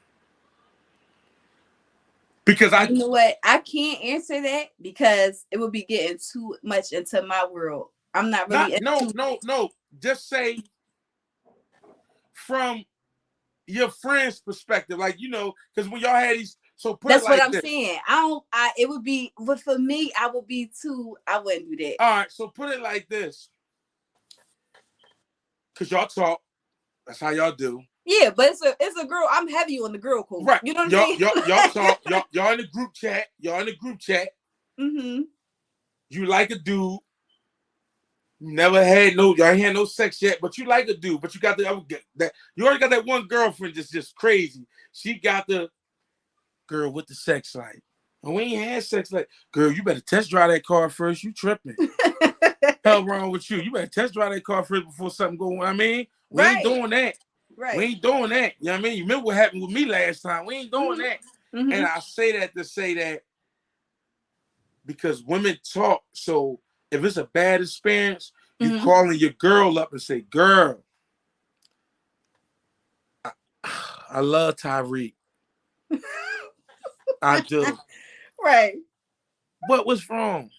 Because you know what? I can't answer that because it would be getting too much into my world. I'm not really no. Just say from your friend's perspective, like because when y'all had these, so put That's it like what I'm this. saying. It would be, but for me, I wouldn't do that. All right, so put it like this. Because y'all talk. That's how y'all do. Yeah, but it's a girl. I'm heavy on the girl code. Right. You know what I mean? Y'all talk. Y'all in the group chat. Mm-hmm. You like a dude. You never had y'all ain't had no sex yet, but you like a dude. But you got that. You already got that one girlfriend that's just crazy. She got the girl with the sex life. And we ain't had sex like, girl, you better test drive that car first. You tripping. Hell wrong with you? You better test drive that car first before something go on. I mean, we ain't Right. doing that. We Right. ain't doing that. You know what I mean? You remember what happened with me last time? We ain't doing that. Mm-hmm. Mm-hmm. And I say that to say that because women talk. So if it's a bad experience, you Mm-hmm. calling your girl up and say, girl, I, I love Tyreek. I do. Right. But what's wrong?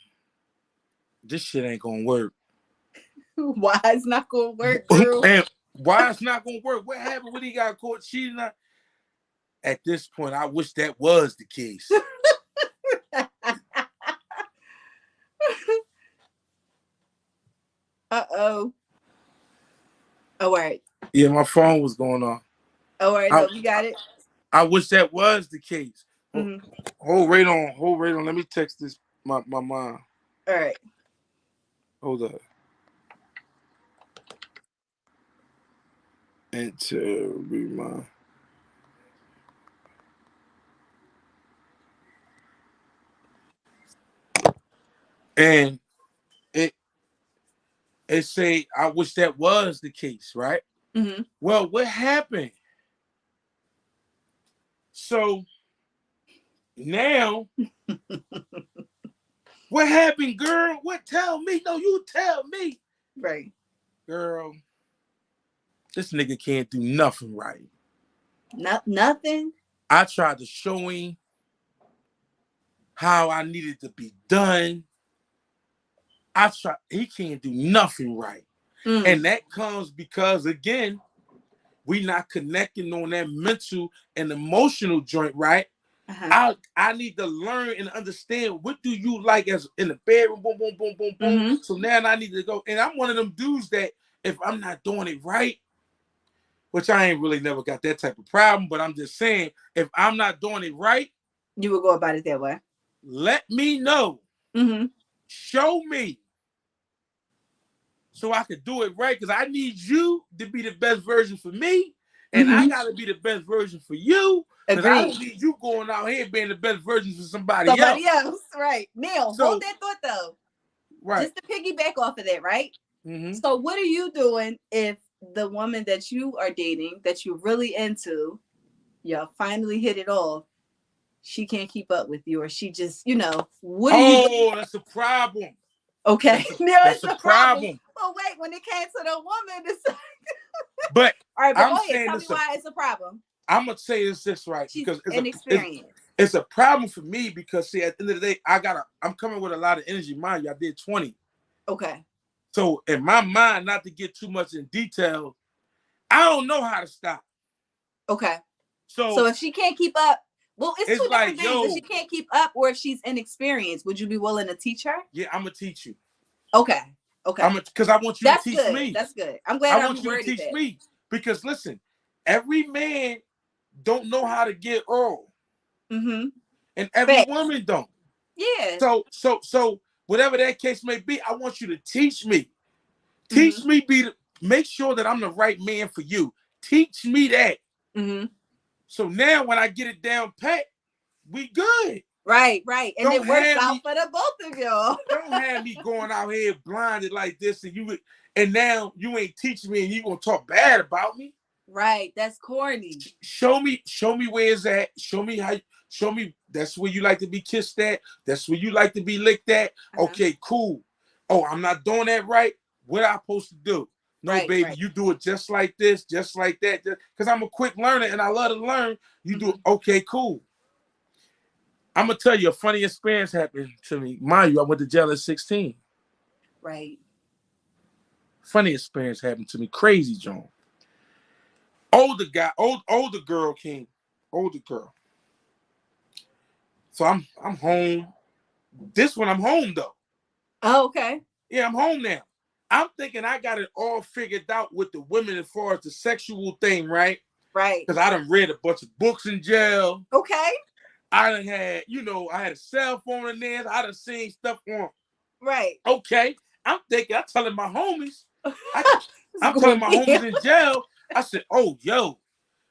This shit ain't gonna work. Why it's not gonna work, girl? And why it's not gonna work? What happened when he got caught cheating? At this point, I wish that was the case. Uh-oh. All right. Yeah, my phone was going on. All right, I no, we got it. I wish that was the case. Mm-hmm. Hold right on. Hold right on. Let me text this my mom. All right. Hold up. Enter my. And it it say I wish that was the case, right? Mm-hmm. Well, what happened? So now what happened, girl? What tell me? No, you tell me. Right. Girl, this nigga can't do nothing right. Nothing. I tried to show him how I needed to be done. I try. He can't do nothing right, Mm. and that comes because again, we not connecting on that mental and emotional joint, right? Uh-huh. I need to learn and understand what do you like as in the bedroom, boom, boom, boom, boom, boom. Mm-hmm. So now I need to go, and I'm one of them dudes that if I'm not doing it right, which I ain't really never got that type of problem, but I'm just saying if I'm not doing it right, You would go about it that way. let me know, Mm-hmm. show me, so I could do it right. Because I need you to be the best version for me. And I Mm-hmm. gotta be the best version for you. Because I Agreed. don't need you going out here being the best version for somebody Somebody else. else. Right. Now, hold So, that thought though. right. Just to piggyback off of that, right? Mm-hmm. So what are you doing if the woman that you are dating, that you're really into, y'all finally hit it off, she can't keep up with you, or she just, what do you do? Oh, that's a problem. Okay. Now That's it's a a problem. problem. Well, wait, when it came to the woman, it's all But right, but I'm go ahead. saying Tell me why it's a problem. I'm gonna say it's this right She's because inexperienced. it's a problem for me because see at the end of the day I'm coming with a lot of energy. Mind you, I did 20. Okay. So in my mind, not to get too much in detail, I don't know how to stop. Okay. So So if she can't keep up, well, it's it's two different like, things. If yo, she can't keep up or if she's inexperienced, would you be willing to teach her? yeah, I'm gonna teach you. Okay. Okay. Because I want you to That's teach good. me. That's good. I'm glad I I want you to reworded teach that. me. Because listen, every man don't know how to get oral. Mm-hmm. And every Fact. woman don't. Yeah. So whatever that case may be, I want you to teach me. Mm-hmm. Teach me make sure that I'm the right man for you. Teach me that. Mm-hmm. So now when I get it down pat, we good. Right, right. And Don't it works have out me, for the both of y'all. don't have me going out here blinded like this and now you ain't teaching me and you gonna talk bad about me. Right. That's corny. Show me where it's at. Show me that's where you like to be kissed at. That's where you like to be licked at. Uh-huh. Okay, cool. Oh, I'm not doing that right. What am I supposed to do? No, Right, baby, right. you do it just like this, just like that. Because I'm a quick learner and I love to learn. You do Mm-hmm. okay, cool. I'm gonna tell you a funny experience happened to me. Mind you, I went to jail at 16. Right. Funny experience happened to me. Crazy, John. Older girl came. Older girl. So I'm home. This one I'm home though. Oh, okay. Yeah, I'm home now. I'm thinking I got it all figured out with the women as far as the sexual thing, right? Right. Because I done read a bunch of books in jail. Okay. I done had, I had a cell phone in there. I done seen stuff on. Right. Okay. I'm thinking, I'm telling my homies. It's I'm telling going my in. homies in jail. I said, oh, yo,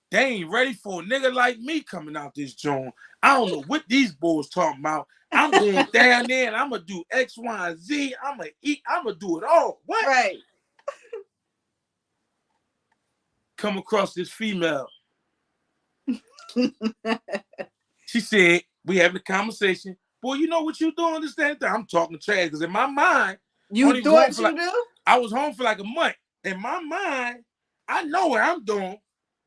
They ain't ready for a nigga like me coming out this joint. I don't know what these boys talking about. I'm going down there and I'm gonna do X, Y, and Z. I'm gonna eat. I'm gonna do it all. What? Right. Come across this female. She said, we having a conversation. Boy, you know what you doing this thing? I'm talking trash because in my mind, You thought you do? I was home for like a month. In my mind, I know what I'm doing.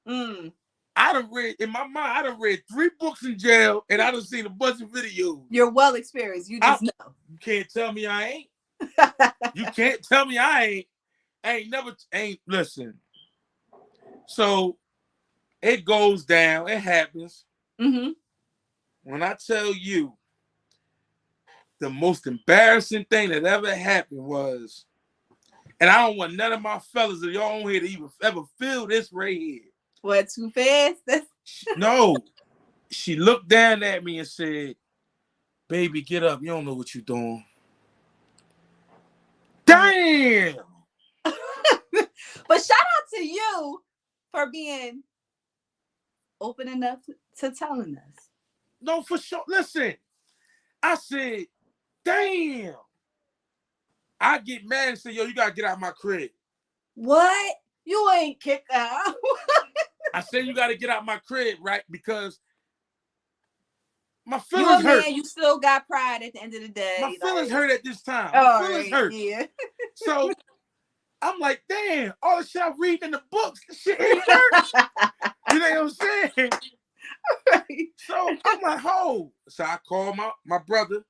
Mm. I done read 3 books in jail, and I done seen a bunch of videos. You're well experienced. You just know. You can't tell me I ain't. You can't tell me I ain't. Listen. So it goes down. It happens. Mm-hmm. When I tell you the most embarrassing thing that ever happened was, and I don't want none of my fellas of y'all on here to even ever feel this right here. What, too fast? No. She looked down at me and said, baby, get up. You don't know what you're doing. Damn! But shout out to you for being open enough to telling us. No, for sure. Listen, I said, damn. I get mad and say, yo, you gotta get out of my crib. What? You ain't kicked out. I said you gotta get out of my crib, right? Because my feelings hurt. Man, you still got pride at the end of the day. My feelings hurt at this time. My feelings hurt. Yeah. So I'm like, damn, all the shit I read in the books, this shit ain't hurt. You know what I'm saying? Right. So I'm like, oh. So I call my brother.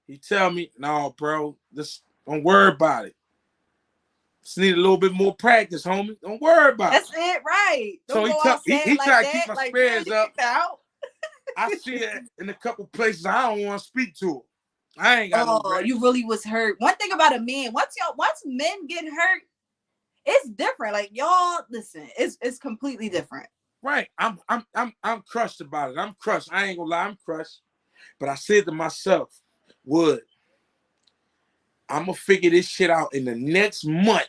He tell me, no, bro, just don't worry about it. Just need a little bit more practice, homie. Don't worry about it. That's it, right. Don't so he tried to keep my spirits up. I see it in a couple places. I don't want to speak to her. I ain't got no you really was hurt. One thing about a man, once men get hurt, it's different. Like y'all, listen, it's completely different. Right. I'm crushed about it. I'm crushed. I ain't gonna lie, I'm crushed. But I said to myself, Wood, I'm gonna figure this shit out in the next month.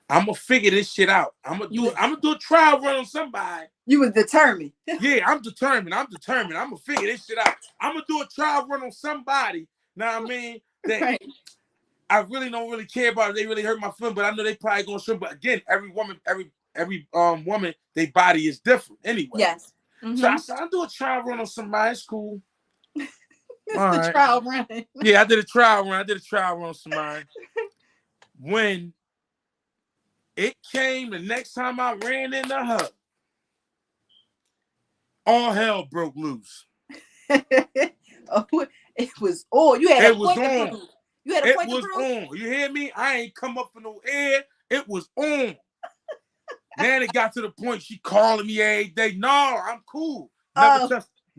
I'm gonna figure this shit out. I'm gonna do a trial run on somebody. You was determined. Yeah, I'm determined. I'm gonna figure this shit out. I'm gonna do a trial run on somebody. Know what I mean? That right. I really don't really care about if they really hurt my feelings, but I know they probably gonna show. But again, every woman, their body is different anyway. Yes. Mm-hmm. So I said, I'll do a trial run on somebody. It's cool. All right. Trial run. Yeah, I did a trial run on somebody. When it came the next time I ran into her, all hell broke loose. It was on. You had it a was point on. To prove. You had a point to prove. It was on. You hear me? I ain't come up for no air. It was on. Then it got to the point she calling me every day. No, I'm cool.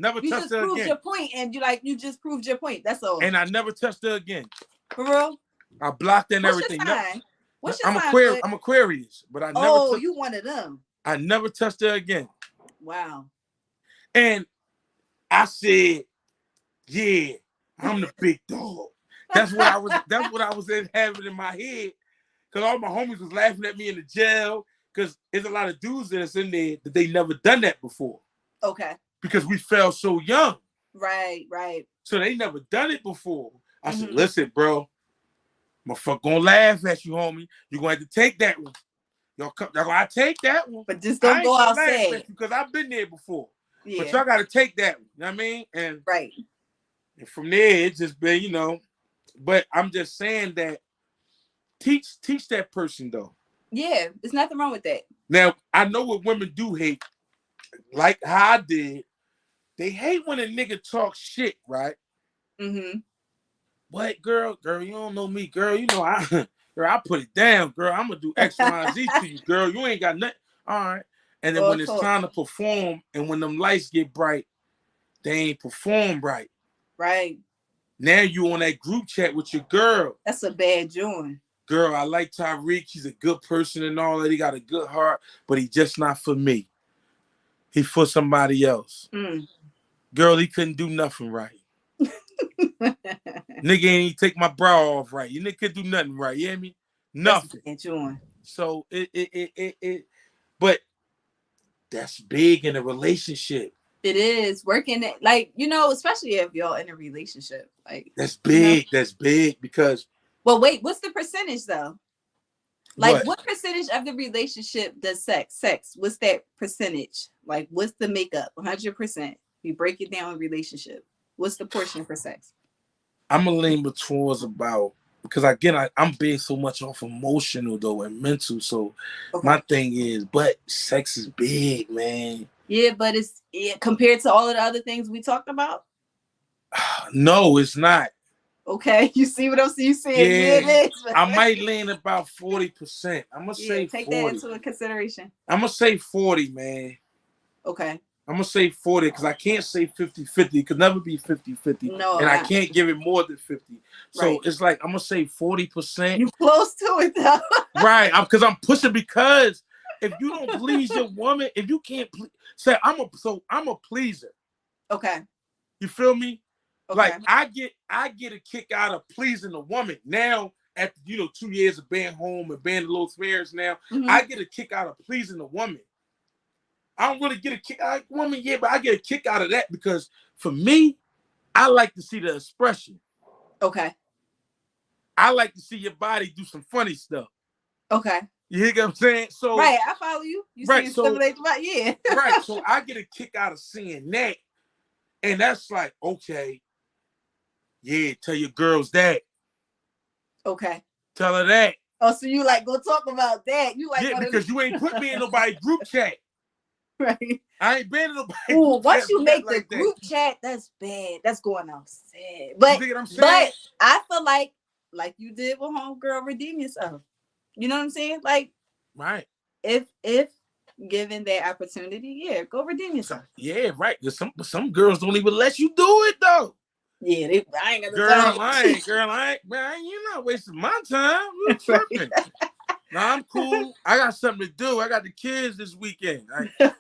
Never touched her again. You just proved your point, and you just proved your point. That's all. And I never touched her again. For real? I blocked her and everything. Your sign? What's your sign? I'm Aquarius, but I never. Oh, you one of them. I never touched her again. Wow. And I said, yeah, I'm the big dog. That's what I was. That's what I was having in my head, because all my homies was laughing at me in the jail. Because there's a lot of dudes that's in there that they never done that before. Okay. Because we fell so young. Right. So they never done it before. I said, listen, bro, motherfucker gonna laugh at you, homie. You're gonna have to take that one. Y'all gonna take that one. But just don't go outside. Because I've been there before. Yeah. But y'all gotta take that one. You know what I mean? And right. And from there, it's just been, but I'm just saying that teach that person though. Yeah, there's nothing wrong with that. Now, I know what women do hate, like how I did. They hate when a nigga talks shit, right? Mm-hmm. What, girl, you don't know me, girl. I put it down, girl. I'm gonna do X, Y, and Z to you, girl. You ain't got nothing. All right. And then when it's time to perform, and when them lights get bright, they ain't perform right. Right. Now you on that group chat with your girl. That's a bad joint. Girl, I like Tyreek. He's a good person and all that. He got a good heart, but he just not for me. He for somebody else. Girl, he couldn't do nothing right. Nigga ain't take my bra off right. You nigga could do nothing right. You hear me? Nothing. That's so but That's big in a relationship. It is working it, like, especially if y'all in a relationship, like, That's big. That's big because Well, wait, what's the percentage though? Like, what? what percentage of the relationship does sex? What's that percentage? Like, what's the makeup? 100%. We break it down in relationship. What's the portion for sex? I'm gonna lean towards about because again I'm based so much off emotional though and mental. So my Okay. thing is, but sex is big, man. Yeah, but compared to all of the other things we talked about. No, it's not. Okay, you see what I'm saying? You saying yeah, Yeah, it is. I might lean about 40%. I'm gonna Yeah, say take that 40. into consideration. I'm gonna say 40, man. Okay. I'm gonna say 40 because I can't say 50-50. It could never be 50-50. No, And I can't give it more than 50. So right. it's like I'm gonna say 40%. You close to it though. Right. Because I'm pushing because if you don't please your woman, if you can't say I'm a pleaser. Okay. You feel me? Okay. Like I get a kick out of pleasing a woman. Now, after 2 years of being home and being a little parents now, I get a kick out of pleasing a woman. I don't really get a kick out of women yet, but I get a kick out of that because for me, I like to see the expression. Okay. I like to see your body do some funny stuff. Okay. You hear what I'm saying? So right, I follow you. You right, saying so stimulate the yeah. right, so I get a kick out of seeing that, and that's like, okay, yeah, tell your girls that. Okay. Tell her that. Oh, so you like go talk about that? You like because you ain't put me in nobody's group chat. Right. I ain't been in nobody's group chat. Once you make the like group chat, that's bad. That's going outside. But you think what I'm saying? But I feel like you did with homegirl, redeem yourself. You know what I'm saying? Like, right. If given that opportunity, yeah, go redeem yourself. Yeah, right. Some girls don't even let you do it though. Yeah, I ain't got the time. I ain't, man, you're not wasting my time. You tripping. Nah, I'm cool. I got something to do. I got the kids this weekend. Yeah,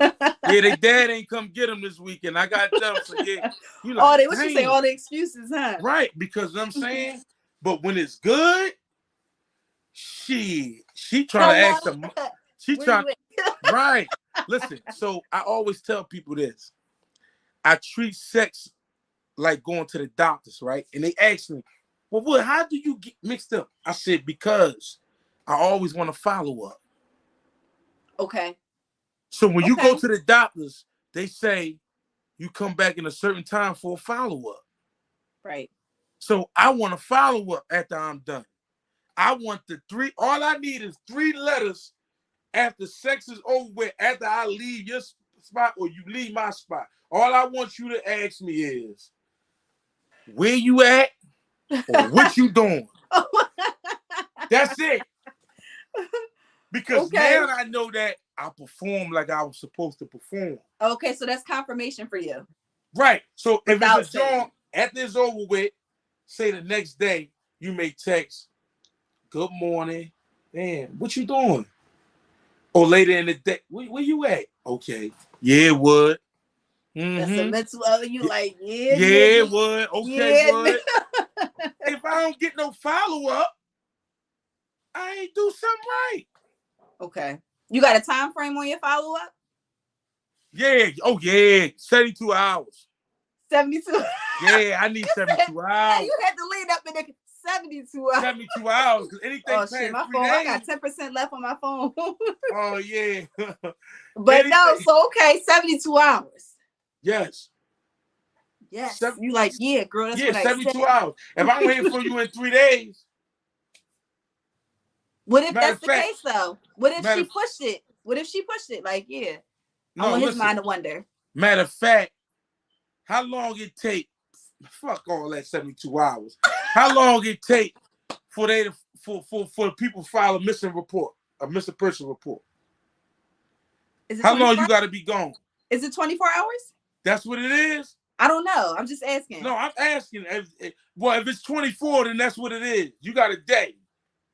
they dad ain't come get them this weekend. I got them. So yeah, you like, what you say? All the excuses, huh? Right, because I'm saying, but when it's good, she trying to ask some. She trying. Right. Listen. So I always tell people this. I treat sex like going to the doctors, right? And they ask me, well, how do you get mixed up? I said, because I always want to follow up. Okay. So when you go to the doctors, they say you come back in a certain time for a follow-up. Right. So I want to follow up after I'm done. I want all I need is 3 letters after sex is over with, after I leave your spot or you leave my spot. All I want you to ask me is, where you at or what you doing? That's it. Because now I know that I perform like I was supposed to perform. Okay, so that's confirmation for you. Right. So if it's a joint, after it's over with, say the next day, you may text, good morning. Man, what you doing? Or later in the day, where you at? Okay. Yeah, Wood. That's a mental you like, yeah, Wood. Okay, Wood. If I don't get no follow-up, I ain't do something right. Okay. You got a time frame on your follow-up? Yeah. Oh, yeah. 72 hours. 72? Yeah, I need 72 hours. You had to lean up in the 72 hours. 72 hours. Because anything past shit, my 3 phone, days. I got 10% left on my phone. Oh, yeah. But no, so okay, 72 hours. Yes. Yes. You like, yeah, girl, that's what I said. 72 hours. If I don't hear from you in 3 days. What if that's the case, though? What if she pushed it? What if she pushed it? Like, yeah. I want his mind to wonder. Matter of fact, how long it take? Fuck all that 72 hours. How long it take for people file a missing report, a missing person report? How long you got to be gone? Is it 24 hours? That's what it is. I don't know. I'm just asking. No, I'm asking. Well, if it's 24, then that's what it is. You got a day.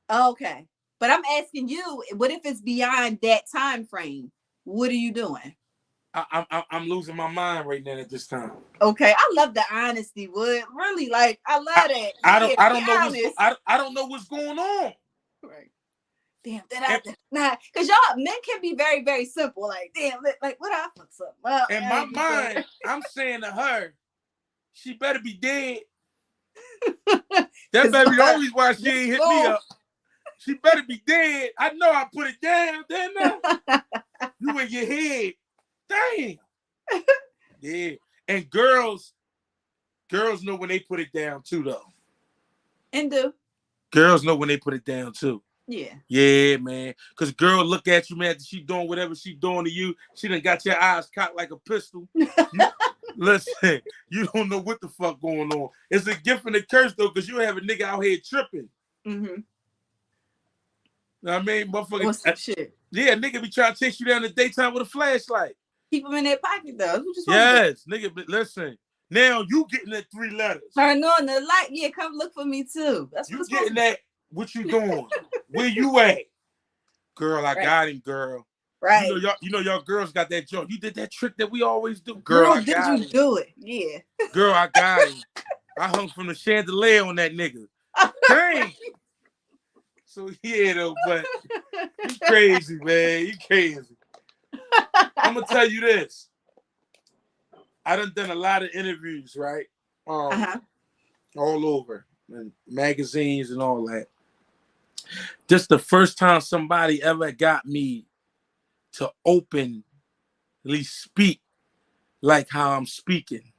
Okay. But I'm asking you, what if it's beyond that time frame? What are you doing? I'm losing my mind right now at this time. Okay, I love the honesty, Wood. Really, like I love that. I don't know what's going on. Right. Damn, And, nah, because y'all men can be very, very simple. Like, damn, like what I fuck something up. in my mind, I'm saying to her, she better be dead. That Cause baby, the only reason why she this ain't hit me goal. up, she better be dead. I know I put it down, didn't I? You in your head. Damn. Yeah. And girls know when they put it down too, though. And do. Girls know when they put it down too. Yeah. Yeah, man. Cause girl look at you, man. She doing whatever she doing to you. She done got your eyes cocked like a pistol. You, listen, you don't know what the fuck going on. It's a gift and a curse though, cause you have a nigga out here tripping. Mm-hmm. Know what I mean, motherfucker. On some shit. Yeah, nigga be trying to chase you down in the daytime with a flashlight. Keep them in their pocket though. Who just want to do? Yes, nigga. But listen, now you getting that 3 letters. Turn on the light. Yeah, come look for me too. That's what You it's supposed getting to that? What you doing? Where you at? Girl, I Right. got him, girl. Right. You know y'all girls got that joke. You did that trick that we always do. Girl, Girl, I did got you him. do it? Yeah. Girl, I got him. I hung from the chandelier on that nigga. Dang. So yeah, though, but you crazy, man. You crazy. I'm gonna tell you this. I done a lot of interviews, right? Uh-huh. All over, and magazines and all that. This the first time somebody ever got me to openly speak like how I'm speaking.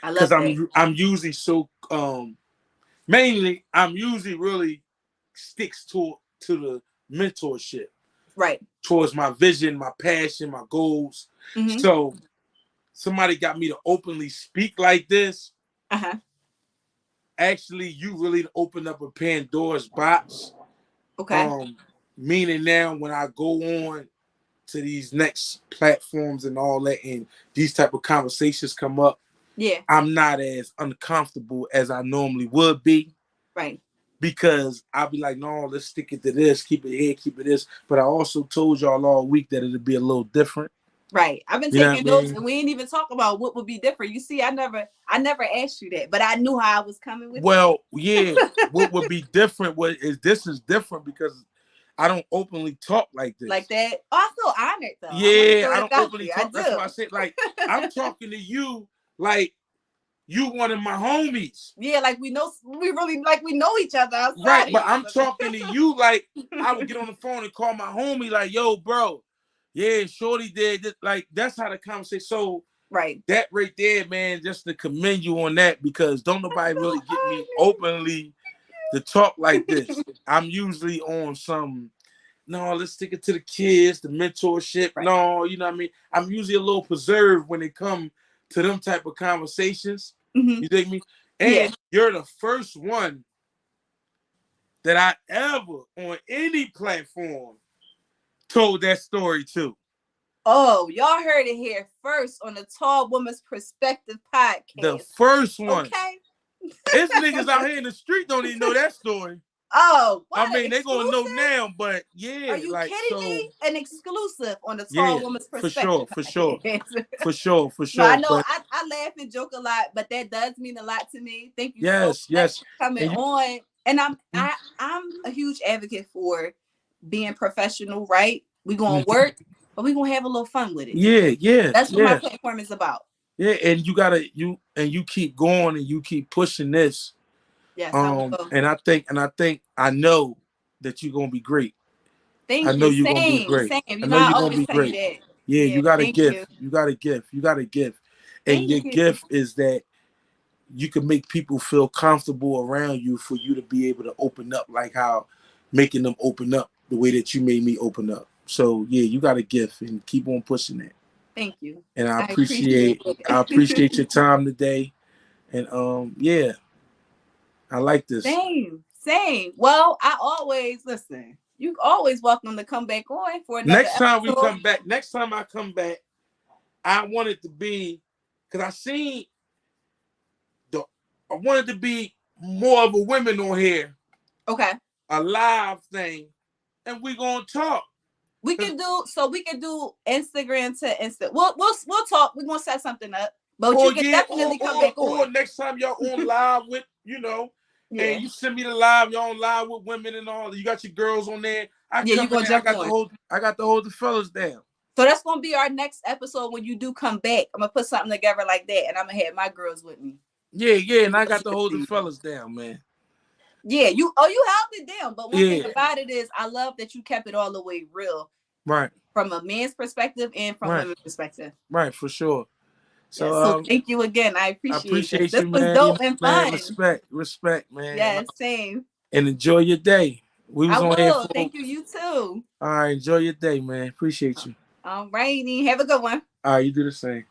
I love Because that. I'm usually so mainly I'm usually really sticks to the mentorship. Right. Towards my vision, my passion, my goals. Mm-hmm. So somebody got me to openly speak like this. Uh-huh. Actually, you really opened up a Pandora's box. Okay. Meaning now when I go on to these next platforms and all that, and these type of conversations come up, Yeah. I'm not as uncomfortable as I normally would be. Right. Because I'll be like, no, let's stick it to this, keep it here, keep it this. But I also told y'all all week that it'd be a little different. Right. I've been You know taking what I notes mean? and we ain't even talk about what would be different. You see, I never asked you that, but I knew how I was coming with Well, yeah, what would be different is this is different because I don't openly talk like it like this. that. Oh, I feel honored though. I want to Yeah, throw I that don't out openly there. I talk. That's why I do. said, like, I'm talking to you like you one of my homies. Yeah, like we really like we know each other outside Right, of but here. I'm talking to you like I would get on the phone and call my homie like, yo, bro, yeah, Shorty did this. Like, that's how the conversation. So Right. that right there, man, just to commend you on that because don't nobody So really get me openly to talk like this. I'm usually on some, no, let's stick it to the kids, the mentorship. right. No, you know what I mean? I'm usually a little preserved when it comes to them type of conversations. Mm-hmm. You dig me? Yeah. And you're the first one that I ever on any platform told that story to. Oh, y'all heard it here first on the Tall Woman's Perspective The podcast. first one. Okay. It's niggas out here in the street don't even know that story. Oh, what I mean, they gonna know exclusive? now, but yeah, Are you like kidding so. me? An exclusive on the Tall Yeah, Woman's for sure, Perspective for sure, podcast. for sure, for No, I sure. know But I laugh and joke a lot, but that does mean a lot to me. Thank you so yes, much yes, for coming and you, on. And I'm a huge advocate for being professional, right? We're gonna mhm. work, but we're gonna have a little fun with it. Yeah, yeah, That's what my yeah, platform is about. yeah. And you keep going and you keep pushing this. Yes, I will. And I know that you're gonna be great. I Thank know you. you're gonna be Same, great. same. I You know, know I you're gonna always be tell you great. that. Yeah, Yeah, you got a thank gift. you. You got a gift. You got a gift. And Thank your you. gift is that you can make people feel comfortable around you for you to be able to open up like how making them open up the way that you made me open up. So yeah, you got a gift and keep on pushing it. Thank you. And I appreciate I it. appreciate your time today. And yeah, I like this. Same, same. Well, I always listen. You always welcome to come back on for another episode. Next time I come back, I want it to be because I wanted to be more of a women on here, Okay. a live thing, and we gonna talk. We can do Instagram to Insta. We'll talk. We're gonna set something up. But you Or can yeah, definitely come back on. or next time y'all on live with, and Yeah. you send me the live, you're on live with women and all. You got your girls on there. I Yeah, you come in gonna there, jump on. I got to hold the fellas down. So that's gonna be our next episode when you do come back. I'm gonna put something together like that, and I'm gonna have my girls with me. Yeah, and I Girls got to with hold the you. fellas down, man. Yeah, you held it down. But one thing Yeah, about it is, I love that you kept it all the way real right, from a man's perspective and from right, women's perspective. right, for sure. So Yes. So thank you again. I I appreciate this. appreciate This you, was man. You know, dope and man, fun. respect, man. Yes, same. And enjoy your day. We I was on here will. for Thank you. You too. all right, enjoy your day, man. Appreciate you. All righty. Have a good one. All right, you do the same.